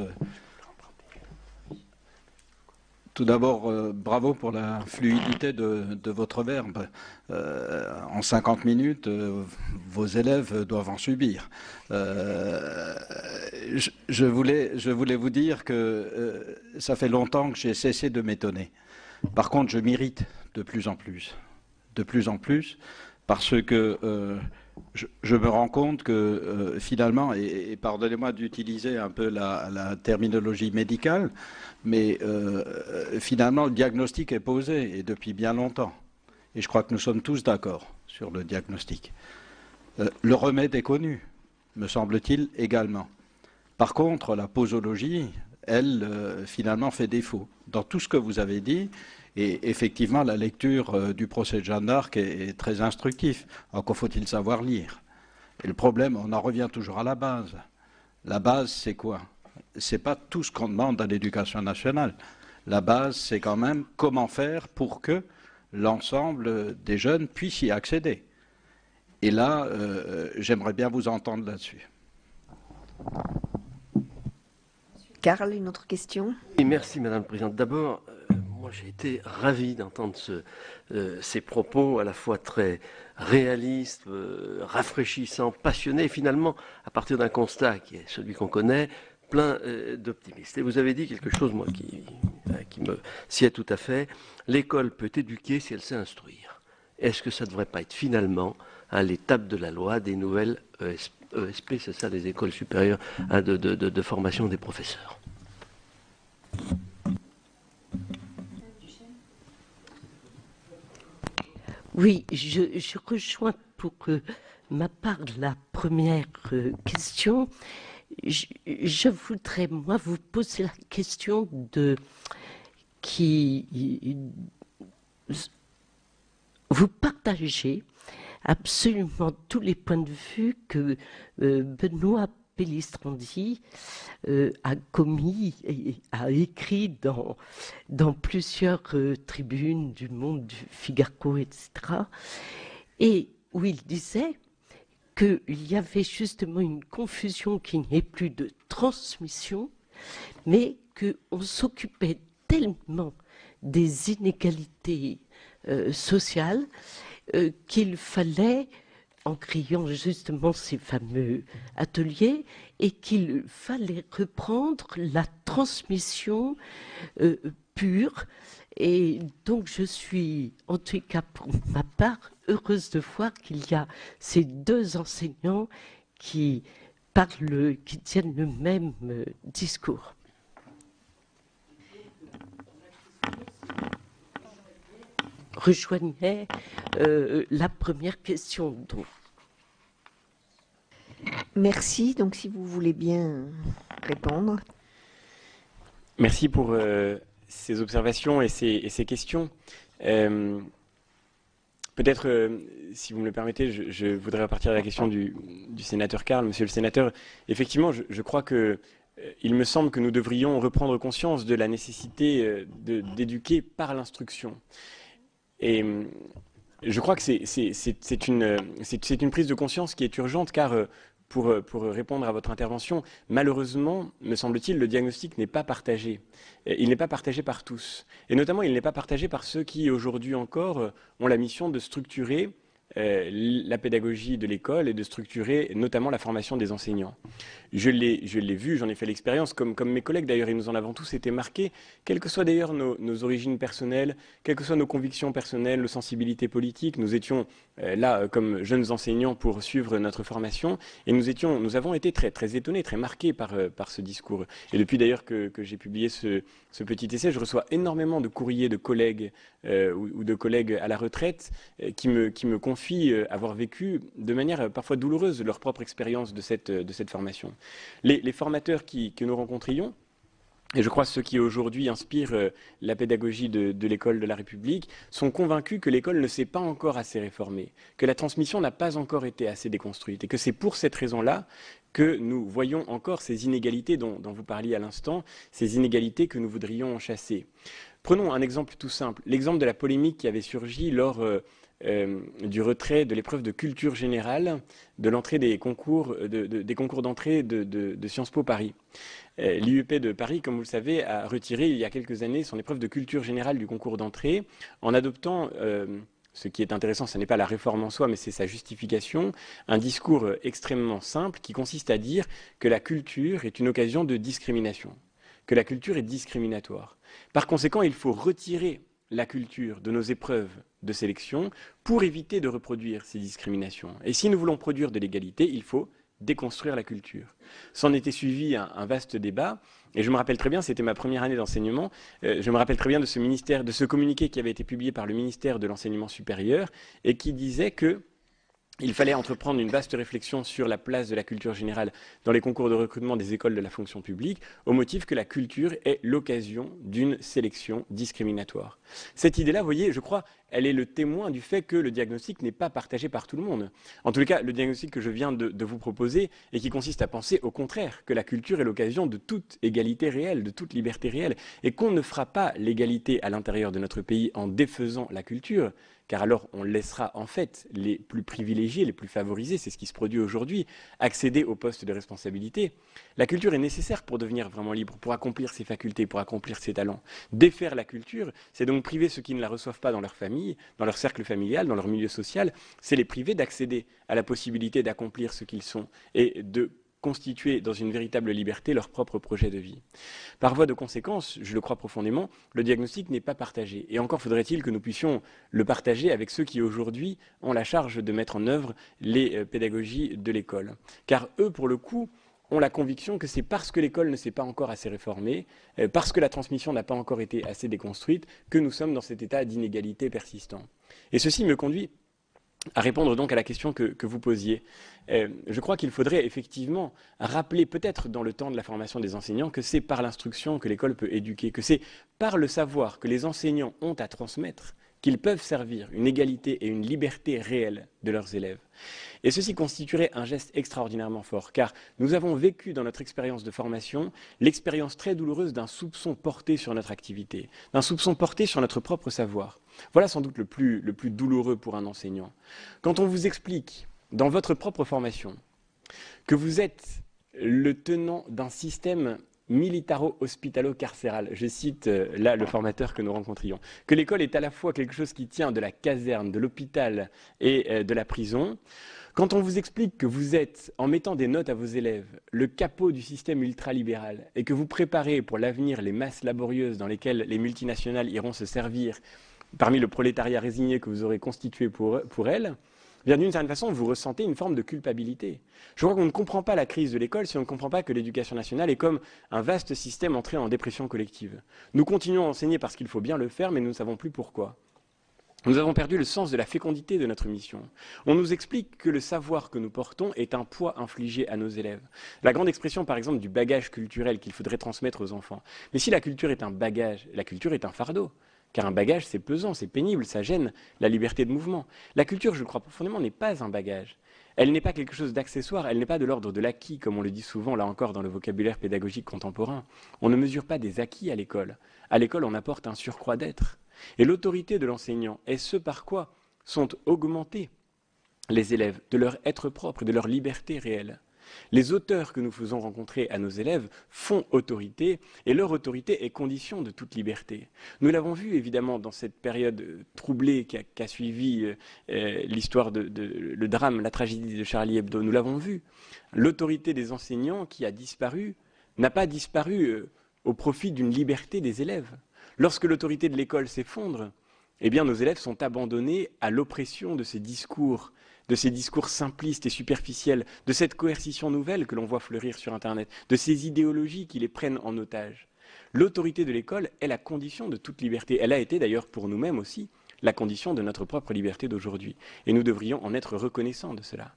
Tout d'abord, bravo pour la fluidité de votre verbe. En 50 minutes, vos élèves doivent en subir. Je voulais vous dire que ça fait longtemps que j'ai cessé de m'étonner. Par contre, je m'irrite de plus en plus. Parce que je me rends compte que finalement, et pardonnez-moi d'utiliser un peu la terminologie médicale, mais finalement le diagnostic est posé et depuis bien longtemps. Et je crois que nous sommes tous d'accord sur le diagnostic. Le remède est connu, me semble-t-il également. Par contre, la posologie, elle, finalement fait défaut. Dans tout ce que vous avez dit, et effectivement, la lecture du procès de Jeanne d'Arc est très instructive. Encore faut-il savoir lire. Et le problème, on en revient toujours à la base. La base, c'est quoi? C'est pas tout ce qu'on demande à l'éducation nationale. La base, c'est quand même comment faire pour que l'ensemble des jeunes puissent y accéder. Et là, j'aimerais bien vous entendre là-dessus. Karl, une autre question? Et merci, Madame la Présidente. D'abord, moi j'ai été ravi d'entendre ces propos à la fois très réalistes, rafraîchissants, passionnés, et finalement, à partir d'un constat qui est celui qu'on connaît, plein d'optimistes. Et vous avez dit quelque chose, moi, qui me sied tout à fait. L'école peut éduquer si elle sait instruire. Est-ce que ça ne devrait pas être finalement à l'étape de la loi des nouvelles ESP, c'est ça, les écoles supérieures de formation des professeurs? Oui, je rejoins pour ma part la première question. Je voudrais, moi, vous poser la question vous partagez absolument tous les points de vue que Benoît Pellistrandi a commis et a écrit dans plusieurs tribunes du Monde, du Figaro, etc. Et où il disait qu'il y avait justement une confusion, qu'il n'y ait plus de transmission, mais qu'on s'occupait tellement des inégalités sociales qu'il fallait, en créant justement ces fameux ateliers, et qu'il fallait reprendre la transmission pure. Et donc je suis, en tout cas pour ma part, heureuse de voir qu'il y a ces deux enseignants qui tiennent le même discours. Rejoignait la première question. Donc. Merci. Donc, si vous voulez bien répondre. Merci pour ces observations et ces questions. Peut-être, si vous me le permettez, je voudrais repartir à la question du sénateur Karl. Monsieur le sénateur, effectivement, je crois que il me semble que nous devrions reprendre conscience de la nécessité d'éduquer par l'instruction. Et je crois que c'est une prise de conscience qui est urgente, car pour répondre à votre intervention, malheureusement, me semble-t-il, le diagnostic n'est pas partagé. Il n'est pas partagé par tous. Et notamment, il n'est pas partagé par ceux qui, aujourd'hui encore, ont la mission de structurer la pédagogie de l'école et de structurer notamment la formation des enseignants. Je l'ai vu, j'en ai fait l'expérience, comme mes collègues d'ailleurs, et nous en avons tous été marqués, quelles que soient d'ailleurs nos origines personnelles, quelles que soient nos convictions personnelles, nos sensibilités politiques. Nous étions là comme jeunes enseignants pour suivre notre formation, et nous avons été très, très étonnés, très marqués par ce discours. Et depuis d'ailleurs que j'ai publié ce petit essai, je reçois énormément de courriers de collègues ou de collègues à la retraite qui me confient avoir vécu de manière parfois douloureuse leur propre expérience de cette formation. Les formateurs que nous rencontrions, et je crois ceux qui aujourd'hui inspirent la pédagogie de l'école de la République, sont convaincus que l'école ne s'est pas encore assez réformée, que la transmission n'a pas encore été assez déconstruite, et que c'est pour cette raison-là que nous voyons encore ces inégalités dont vous parliez à l'instant, ces inégalités que nous voudrions chasser. Prenons un exemple tout simple, l'exemple de la polémique qui avait surgi lors du retrait de l'épreuve de culture générale de l'entrée des concours d'entrée de Sciences Po Paris. L'IUP de Paris, comme vous le savez, a retiré il y a quelques années son épreuve de culture générale du concours d'entrée en adoptant, ce qui est intéressant, ce n'est pas la réforme en soi, mais c'est sa justification, un discours extrêmement simple qui consiste à dire que la culture est une occasion de discrimination, que la culture est discriminatoire. Par conséquent, il faut retirer la culture de nos épreuves de sélection pour éviter de reproduire ces discriminations. Et si nous voulons produire de l'égalité, il faut déconstruire la culture. S'en était suivi un vaste débat, et je me rappelle très bien, c'était ma première année d'enseignement, je me rappelle très bien de ce communiqué qui avait été publié par le ministère de l'Enseignement supérieur et qui disait que il fallait entreprendre une vaste réflexion sur la place de la culture générale dans les concours de recrutement des écoles de la fonction publique, au motif que la culture est l'occasion d'une sélection discriminatoire. Cette idée-là, vous voyez, je crois, elle est le témoin du fait que le diagnostic n'est pas partagé par tout le monde. En tous les cas, le diagnostic que je viens de vous proposer et qui consiste à penser au contraire que la culture est l'occasion de toute égalité réelle, de toute liberté réelle, et qu'on ne fera pas l'égalité à l'intérieur de notre pays en défaisant la culture, car alors on laissera en fait les plus privilégiés, les plus favorisés, c'est ce qui se produit aujourd'hui, accéder aux postes de responsabilité. La culture est nécessaire pour devenir vraiment libre, pour accomplir ses facultés, pour accomplir ses talents. Défaire la culture, c'est donc priver ceux qui ne la reçoivent pas dans leur famille, dans leur cercle familial, dans leur milieu social, c'est les priver d'accéder à la possibilité d'accomplir ce qu'ils sont et de constituer dans une véritable liberté leur propre projet de vie. Par voie de conséquence, je le crois profondément, le diagnostic n'est pas partagé. Et encore faudrait-il que nous puissions le partager avec ceux qui aujourd'hui ont la charge de mettre en œuvre les pédagogies de l'école. Car eux, pour le coup, ont la conviction que c'est parce que l'école ne s'est pas encore assez réformée, parce que la transmission n'a pas encore été assez déconstruite, que nous sommes dans cet état d'inégalité persistant. Et ceci me conduit à répondre donc à la question que vous posiez. Je crois qu'il faudrait effectivement rappeler, peut-être dans le temps de la formation des enseignants, que c'est par l'instruction que l'école peut éduquer, que c'est par le savoir que les enseignants ont à transmettre qu'ils peuvent servir une égalité et une liberté réelle de leurs élèves. Et ceci constituerait un geste extraordinairement fort, car nous avons vécu dans notre expérience de formation l'expérience très douloureuse d'un soupçon porté sur notre activité, d'un soupçon porté sur notre propre savoir. Voilà sans doute le plus douloureux pour un enseignant. Quand on vous explique, dans votre propre formation, que vous êtes le tenant d'un système militaro-hospitalo-carcéral, je cite là le formateur que nous rencontrions, que l'école est à la fois quelque chose qui tient de la caserne, de l'hôpital et de la prison. Quand on vous explique que vous êtes, en mettant des notes à vos élèves, le capot du système ultralibéral et que vous préparez pour l'avenir les masses laborieuses dans lesquelles les multinationales iront se servir parmi le prolétariat résigné que vous aurez constitué pour elles, bien d'une certaine façon, vous ressentez une forme de culpabilité. Je crois qu'on ne comprend pas la crise de l'école si on ne comprend pas que l'éducation nationale est comme un vaste système entré en dépression collective. Nous continuons à enseigner parce qu'il faut bien le faire, mais nous ne savons plus pourquoi. Nous avons perdu le sens de la fécondité de notre mission. On nous explique que le savoir que nous portons est un poids infligé à nos élèves. La grande expression, par exemple, du bagage culturel qu'il faudrait transmettre aux enfants. Mais si la culture est un bagage, la culture est un fardeau. Car un bagage, c'est pesant, c'est pénible, ça gêne la liberté de mouvement. La culture, je le crois profondément, n'est pas un bagage. Elle n'est pas quelque chose d'accessoire, elle n'est pas de l'ordre de l'acquis, comme on le dit souvent, là encore, dans le vocabulaire pédagogique contemporain. On ne mesure pas des acquis à l'école. À l'école, on apporte un surcroît d'être. Et l'autorité de l'enseignant est ce par quoi sont augmentés les élèves, de leur être propre, de leur liberté réelle. Les auteurs que nous faisons rencontrer à nos élèves font autorité, et leur autorité est condition de toute liberté. Nous l'avons vu évidemment dans cette période troublée qu'a suivi l'histoire le drame, la tragédie de Charlie Hebdo. Nous l'avons vu. L'autorité des enseignants qui a disparu n'a pas disparu au profit d'une liberté des élèves. Lorsque l'autorité de l'école s'effondre, eh bien nos élèves sont abandonnés à l'oppression de ces discours simplistes et superficiels, de cette coercition nouvelle que l'on voit fleurir sur Internet, de ces idéologies qui les prennent en otage. L'autorité de l'école est la condition de toute liberté. Elle a été d'ailleurs pour nous-mêmes aussi la condition de notre propre liberté d'aujourd'hui. Et nous devrions en être reconnaissants de cela.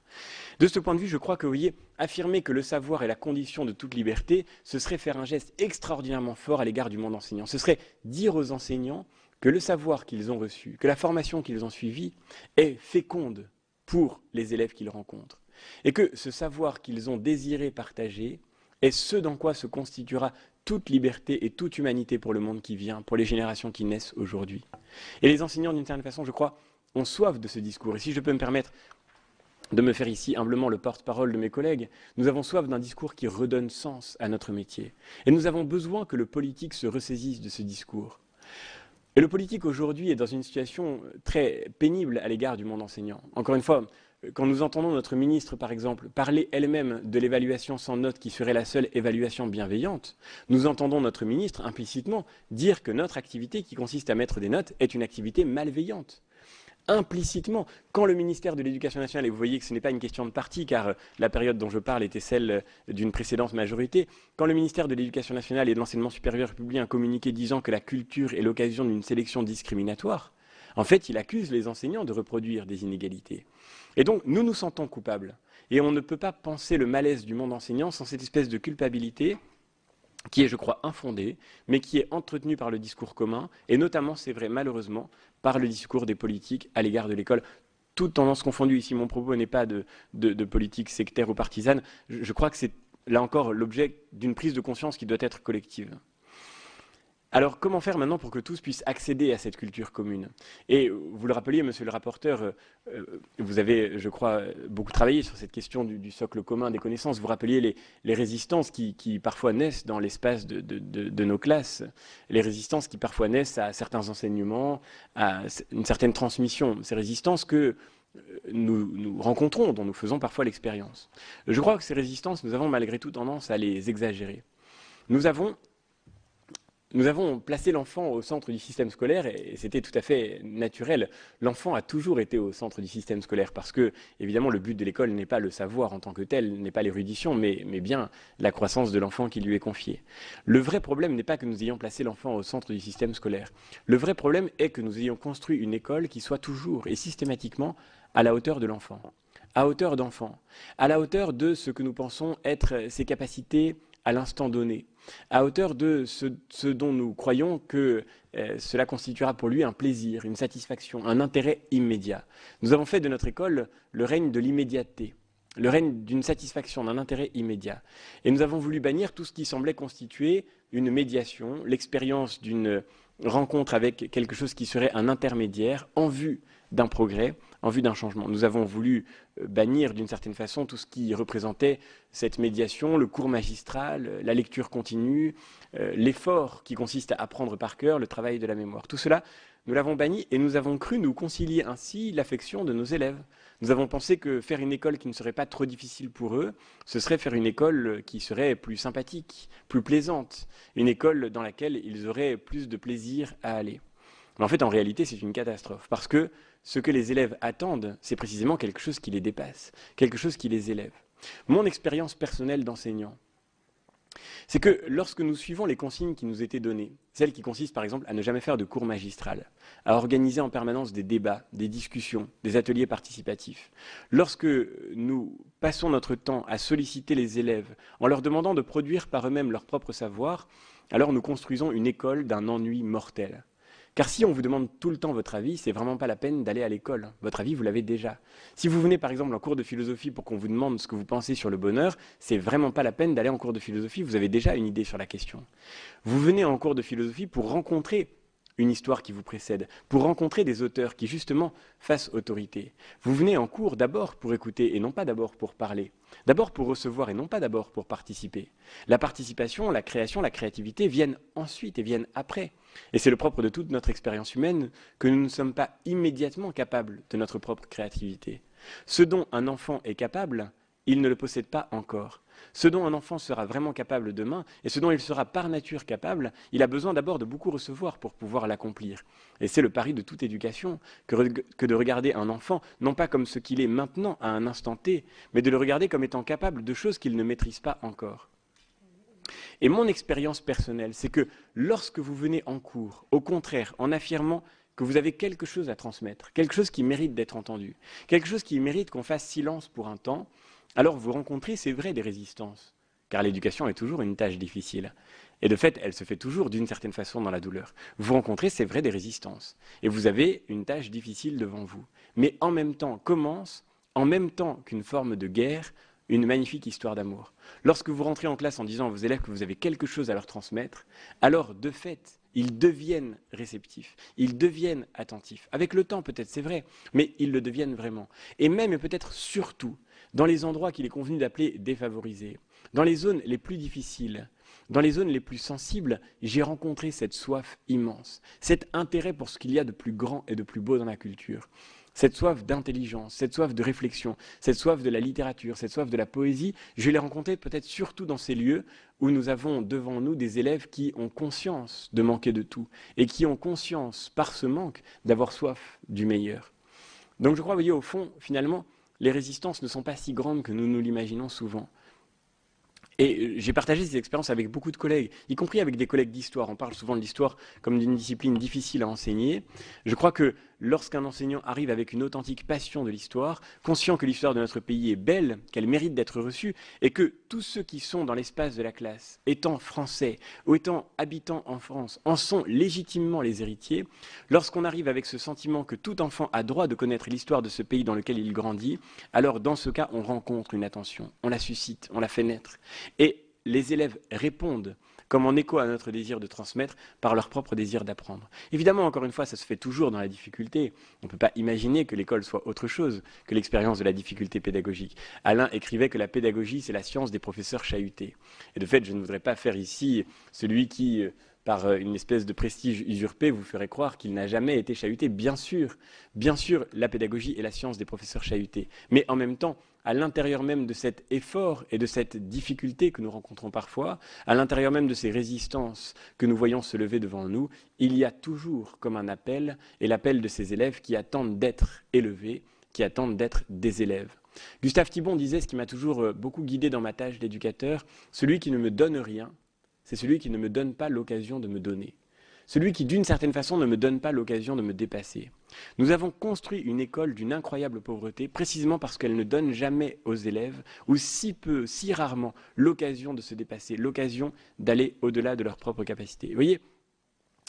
De ce point de vue, je crois que, vous voyez, affirmer que le savoir est la condition de toute liberté, ce serait faire un geste extraordinairement fort à l'égard du monde enseignant. Ce serait dire aux enseignants que le savoir qu'ils ont reçu, que la formation qu'ils ont suivie est féconde pour les élèves qu'ils rencontrent. Et que ce savoir qu'ils ont désiré partager est ce dans quoi se constituera toute liberté et toute humanité pour le monde qui vient, pour les générations qui naissent aujourd'hui. Et les enseignants, d'une certaine façon, je crois, ont soif de ce discours. Et si je peux me permettre de me faire ici humblement le porte-parole de mes collègues, nous avons soif d'un discours qui redonne sens à notre métier. Et nous avons besoin que le politique se ressaisisse de ce discours. Et le politique aujourd'hui est dans une situation très pénible à l'égard du monde enseignant. Encore une fois, quand nous entendons notre ministre, par exemple, parler elle-même de l'évaluation sans notes qui serait la seule évaluation bienveillante, nous entendons notre ministre implicitement dire que notre activité qui consiste à mettre des notes est une activité malveillante. Implicitement, quand le ministère de l'Éducation nationale, et vous voyez que ce n'est pas une question de parti, car la période dont je parle était celle d'une précédente majorité, quand le ministère de l'Éducation nationale et de l'Enseignement supérieur publie un communiqué disant que la culture est l'occasion d'une sélection discriminatoire, en fait, il accuse les enseignants de reproduire des inégalités. Et donc, nous nous sentons coupables. Et on ne peut pas penser le malaise du monde enseignant sans cette espèce de culpabilité qui est, je crois, infondée, mais qui est entretenue par le discours commun, et notamment, c'est vrai, malheureusement, par le discours des politiques à l'égard de l'école. Toutes tendances confondues, ici, mon propos n'est pas de politique sectaire ou partisane. Je crois que c'est, là encore, l'objet d'une prise de conscience qui doit être collective. Alors, comment faire maintenant pour que tous puissent accéder à cette culture commune? Et vous le rappeliez, monsieur le rapporteur, vous avez, je crois, beaucoup travaillé sur cette question du socle commun des connaissances. Vous rappeliez les résistances qui parfois naissent dans l'espace de nos classes, les résistances qui parfois naissent à certains enseignements, à une certaine transmission. Ces résistances que nous rencontrons, dont nous faisons parfois l'expérience. Je crois que ces résistances, nous avons malgré tout tendance à les exagérer. Nous avons placé l'enfant au centre du système scolaire et c'était tout à fait naturel. L'enfant a toujours été au centre du système scolaire parce que, évidemment, le but de l'école n'est pas le savoir en tant que tel, n'est pas l'érudition, mais bien la croissance de l'enfant qui lui est confiée. Le vrai problème n'est pas que nous ayons placé l'enfant au centre du système scolaire. Le vrai problème est que nous ayons construit une école qui soit toujours et systématiquement à la hauteur de l'enfant, à hauteur d'enfant, à la hauteur de ce que nous pensons être ses capacités à l'instant donné, à hauteur de ce dont nous croyons que cela constituera pour lui un plaisir, une satisfaction, un intérêt immédiat. Nous avons fait de notre école le règne de l'immédiateté, le règne d'une satisfaction, d'un intérêt immédiat. Et nous avons voulu bannir tout ce qui semblait constituer une médiation, l'expérience d'une rencontre avec quelque chose qui serait un intermédiaire en vue d'un progrès, en vue d'un changement. Nous avons voulu bannir d'une certaine façon tout ce qui représentait cette médiation, le cours magistral, la lecture continue, l'effort qui consiste à apprendre par cœur, le travail de la mémoire. Tout cela, nous l'avons banni et nous avons cru nous concilier ainsi l'affection de nos élèves. Nous avons pensé que faire une école qui ne serait pas trop difficile pour eux, ce serait faire une école qui serait plus sympathique, plus plaisante, une école dans laquelle ils auraient plus de plaisir à aller. Mais en fait, en réalité, c'est une catastrophe parce que ce que les élèves attendent, c'est précisément quelque chose qui les dépasse, quelque chose qui les élève. Mon expérience personnelle d'enseignant, c'est que lorsque nous suivons les consignes qui nous étaient données, celles qui consistent par exemple à ne jamais faire de cours magistral, à organiser en permanence des débats, des discussions, des ateliers participatifs, lorsque nous passons notre temps à solliciter les élèves en leur demandant de produire par eux-mêmes leur propre savoir, alors nous construisons une école d'un ennui mortel. Car si on vous demande tout le temps votre avis, c'est vraiment pas la peine d'aller à l'école. Votre avis, vous l'avez déjà. Si vous venez par exemple en cours de philosophie pour qu'on vous demande ce que vous pensez sur le bonheur, c'est vraiment pas la peine d'aller en cours de philosophie, vous avez déjà une idée sur la question. Vous venez en cours de philosophie pour rencontrer une histoire qui vous précède, pour rencontrer des auteurs qui, justement, fassent autorité. Vous venez en cours d'abord pour écouter et non pas d'abord pour parler. D'abord pour recevoir et non pas d'abord pour participer. La participation, la création, la créativité viennent ensuite et viennent après. Et c'est le propre de toute notre expérience humaine que nous ne sommes pas immédiatement capables de notre propre créativité. Ce dont un enfant est capable, il ne le possède pas encore. Ce dont un enfant sera vraiment capable demain, et ce dont il sera par nature capable, il a besoin d'abord de beaucoup recevoir pour pouvoir l'accomplir. Et c'est le pari de toute éducation, que de regarder un enfant, non pas comme ce qu'il est maintenant, à un instant T, mais de le regarder comme étant capable de choses qu'il ne maîtrise pas encore. Et mon expérience personnelle, c'est que lorsque vous venez en cours, au contraire, en affirmant que vous avez quelque chose à transmettre, quelque chose qui mérite d'être entendu, quelque chose qui mérite qu'on fasse silence pour un temps, alors vous rencontrez, c'est vrai, des résistances, car l'éducation est toujours une tâche difficile. Et de fait, elle se fait toujours d'une certaine façon dans la douleur. Vous rencontrez, c'est vrai, des résistances. Et vous avez une tâche difficile devant vous. Mais en même temps, commence, en même temps qu'une forme de guerre, une magnifique histoire d'amour. Lorsque vous rentrez en classe en disant à vos élèves que vous avez quelque chose à leur transmettre, alors de fait, ils deviennent réceptifs, ils deviennent attentifs. Avec le temps peut-être, c'est vrai, mais ils le deviennent vraiment. Et même et peut-être surtout, dans les endroits qu'il est convenu d'appeler défavorisés, dans les zones les plus difficiles, dans les zones les plus sensibles, j'ai rencontré cette soif immense, cet intérêt pour ce qu'il y a de plus grand et de plus beau dans la culture. Cette soif d'intelligence, cette soif de réflexion, cette soif de la littérature, cette soif de la poésie, je l'ai rencontrée peut-être surtout dans ces lieux où nous avons devant nous des élèves qui ont conscience de manquer de tout et qui ont conscience, par ce manque, d'avoir soif du meilleur. Donc je crois, vous voyez, au fond, finalement, les résistances ne sont pas si grandes que nous nous l'imaginons souvent. Et j'ai partagé ces expériences avec beaucoup de collègues, y compris avec des collègues d'histoire. On parle souvent de l'histoire comme d'une discipline difficile à enseigner. Je crois que lorsqu'un enseignant arrive avec une authentique passion de l'histoire, conscient que l'histoire de notre pays est belle, qu'elle mérite d'être reçue, et que tous ceux qui sont dans l'espace de la classe, étant français ou étant habitants en France, en sont légitimement les héritiers, lorsqu'on arrive avec ce sentiment que tout enfant a droit de connaître l'histoire de ce pays dans lequel il grandit, alors dans ce cas, on rencontre une attention, on la suscite, on la fait naître. Et les élèves répondent comme en écho à notre désir de transmettre par leur propre désir d'apprendre. Évidemment, encore une fois, ça se fait toujours dans la difficulté. On ne peut pas imaginer que l'école soit autre chose que l'expérience de la difficulté pédagogique. Alain écrivait que la pédagogie, c'est la science des professeurs chahutés. Et de fait, je ne voudrais pas faire ici celui qui, par une espèce de prestige usurpé, vous ferait croire qu'il n'a jamais été chahuté. Bien sûr, la pédagogie est la science des professeurs chahutés. Mais en même temps, à l'intérieur même de cet effort et de cette difficulté que nous rencontrons parfois, à l'intérieur même de ces résistances que nous voyons se lever devant nous, il y a toujours comme un appel, et l'appel de ces élèves qui attendent d'être élevés, qui attendent d'être des élèves. Gustave Thibon disait, ce qui m'a toujours beaucoup guidé dans ma tâche d'éducateur, celui qui ne me donne rien, c'est celui qui ne me donne pas l'occasion de me donner. Celui qui, d'une certaine façon, ne me donne pas l'occasion de me dépasser. Nous avons construit une école d'une incroyable pauvreté, précisément parce qu'elle ne donne jamais aux élèves, ou si peu, si rarement, l'occasion de se dépasser, l'occasion d'aller au-delà de leurs propres capacités. Vous voyez,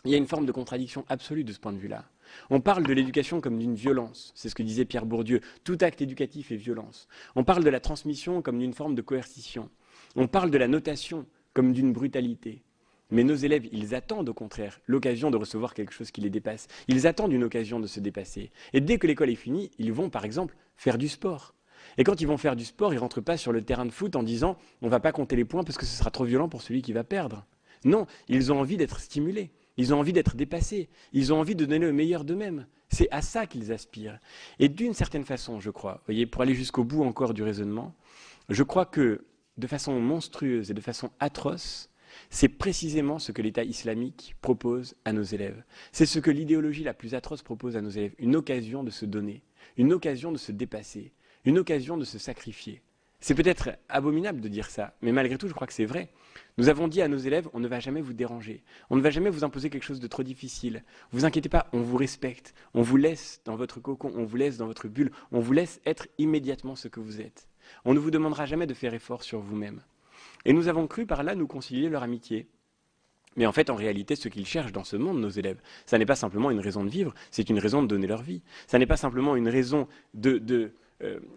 il y a une forme de contradiction absolue de ce point de vue-là. On parle de l'éducation comme d'une violence, c'est ce que disait Pierre Bourdieu, tout acte éducatif est violence. On parle de la transmission comme d'une forme de coercition. On parle de la notation comme d'une brutalité. Mais nos élèves, ils attendent au contraire l'occasion de recevoir quelque chose qui les dépasse. Ils attendent une occasion de se dépasser. Et dès que l'école est finie, ils vont par exemple faire du sport. Et quand ils vont faire du sport, ils ne rentrent pas sur le terrain de foot en disant « on ne va pas compter les points parce que ce sera trop violent pour celui qui va perdre ». Non, ils ont envie d'être stimulés, ils ont envie d'être dépassés, ils ont envie de donner le meilleur d'eux-mêmes. C'est à ça qu'ils aspirent. Et d'une certaine façon, je crois, voyez, pour aller jusqu'au bout encore du raisonnement, je crois que de façon monstrueuse et de façon atroce, c'est précisément ce que l'État islamique propose à nos élèves. C'est ce que l'idéologie la plus atroce propose à nos élèves. Une occasion de se donner, une occasion de se dépasser, une occasion de se sacrifier. C'est peut-être abominable de dire ça, mais malgré tout, je crois que c'est vrai. Nous avons dit à nos élèves, on ne va jamais vous déranger, on ne va jamais vous imposer quelque chose de trop difficile. Vous inquiétez pas, on vous respecte, on vous laisse dans votre cocon, on vous laisse dans votre bulle, on vous laisse être immédiatement ce que vous êtes. On ne vous demandera jamais de faire effort sur vous-même. Et nous avons cru par là nous concilier leur amitié. Mais en fait, en réalité, ce qu'ils cherchent dans ce monde, nos élèves, ça n'est pas simplement une raison de vivre, c'est une raison de donner leur vie. Ça n'est pas simplement une raison de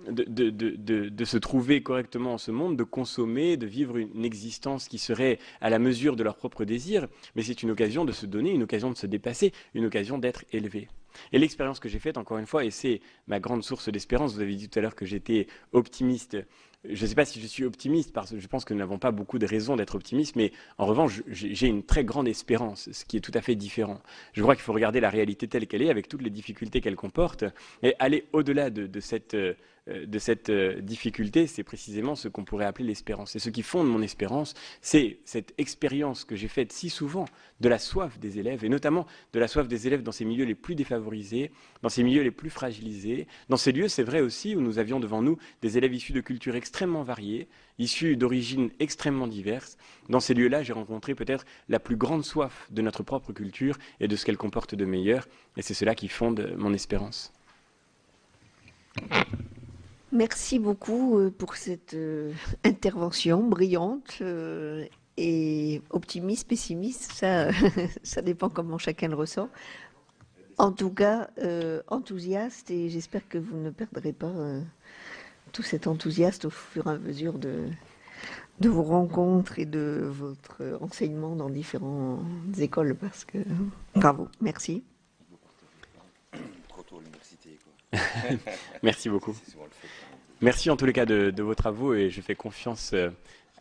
de se trouver correctement en ce monde, de consommer, de vivre une existence qui serait à la mesure de leurs propres désirs, mais c'est une occasion de se donner, une occasion de se dépasser, une occasion d'être élevé. Et l'expérience que j'ai faite, encore une fois, et c'est ma grande source d'espérance, vous avez dit tout à l'heure que j'étais optimiste. Je ne sais pas si je suis optimiste, parce que je pense que nous n'avons pas beaucoup de raisons d'être optimistes, mais en revanche, j'ai une très grande espérance, ce qui est tout à fait différent. Je crois qu'il faut regarder la réalité telle qu'elle est, avec toutes les difficultés qu'elle comporte, et aller au-delà de cette difficulté, c'est précisément ce qu'on pourrait appeler l'espérance. Et ce qui fonde mon espérance, c'est cette expérience que j'ai faite si souvent de la soif des élèves, et notamment de la soif des élèves dans ces milieux les plus défavorisés, dans ces milieux les plus fragilisés, dans ces lieux, c'est vrai aussi, où nous avions devant nous des élèves issus de cultures extrêmement variées, issus d'origines extrêmement diverses. Dans ces lieux-là, j'ai rencontré peut-être la plus grande soif de notre propre culture et de ce qu'elle comporte de meilleur, et c'est cela qui fonde mon espérance. Merci beaucoup pour cette intervention brillante et optimiste, pessimiste, ça, ça dépend comment chacun le ressent. En tout cas, enthousiaste, et j'espère que vous ne perdrez pas tout cet enthousiasme au fur et à mesure de vos rencontres et de votre enseignement dans différentes écoles, parce que bravo, merci. Trop tôt à l'université, quoi. Merci beaucoup. Merci en tous les cas de vos travaux, et je fais confiance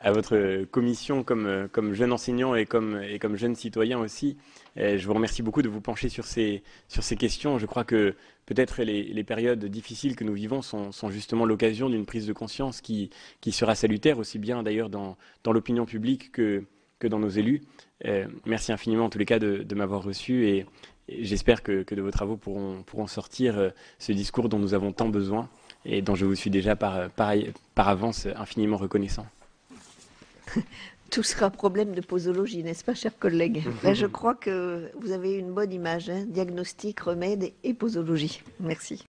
à votre commission comme jeune enseignant et comme jeune citoyen aussi. Et je vous remercie beaucoup de vous pencher sur ces questions. Je crois que peut-être les périodes difficiles que nous vivons sont justement l'occasion d'une prise de conscience qui sera salutaire, aussi bien d'ailleurs dans l'opinion publique que dans nos élus. Merci infiniment en tous les cas de m'avoir reçu, et j'espère que de vos travaux pourront sortir ce discours dont nous avons tant besoin et dont je vous suis déjà par avance infiniment reconnaissant. Tout sera problème de posologie, n'est-ce pas, chers collègues? Là, je crois que vous avez une bonne image, hein, diagnostic, remède et posologie. Merci.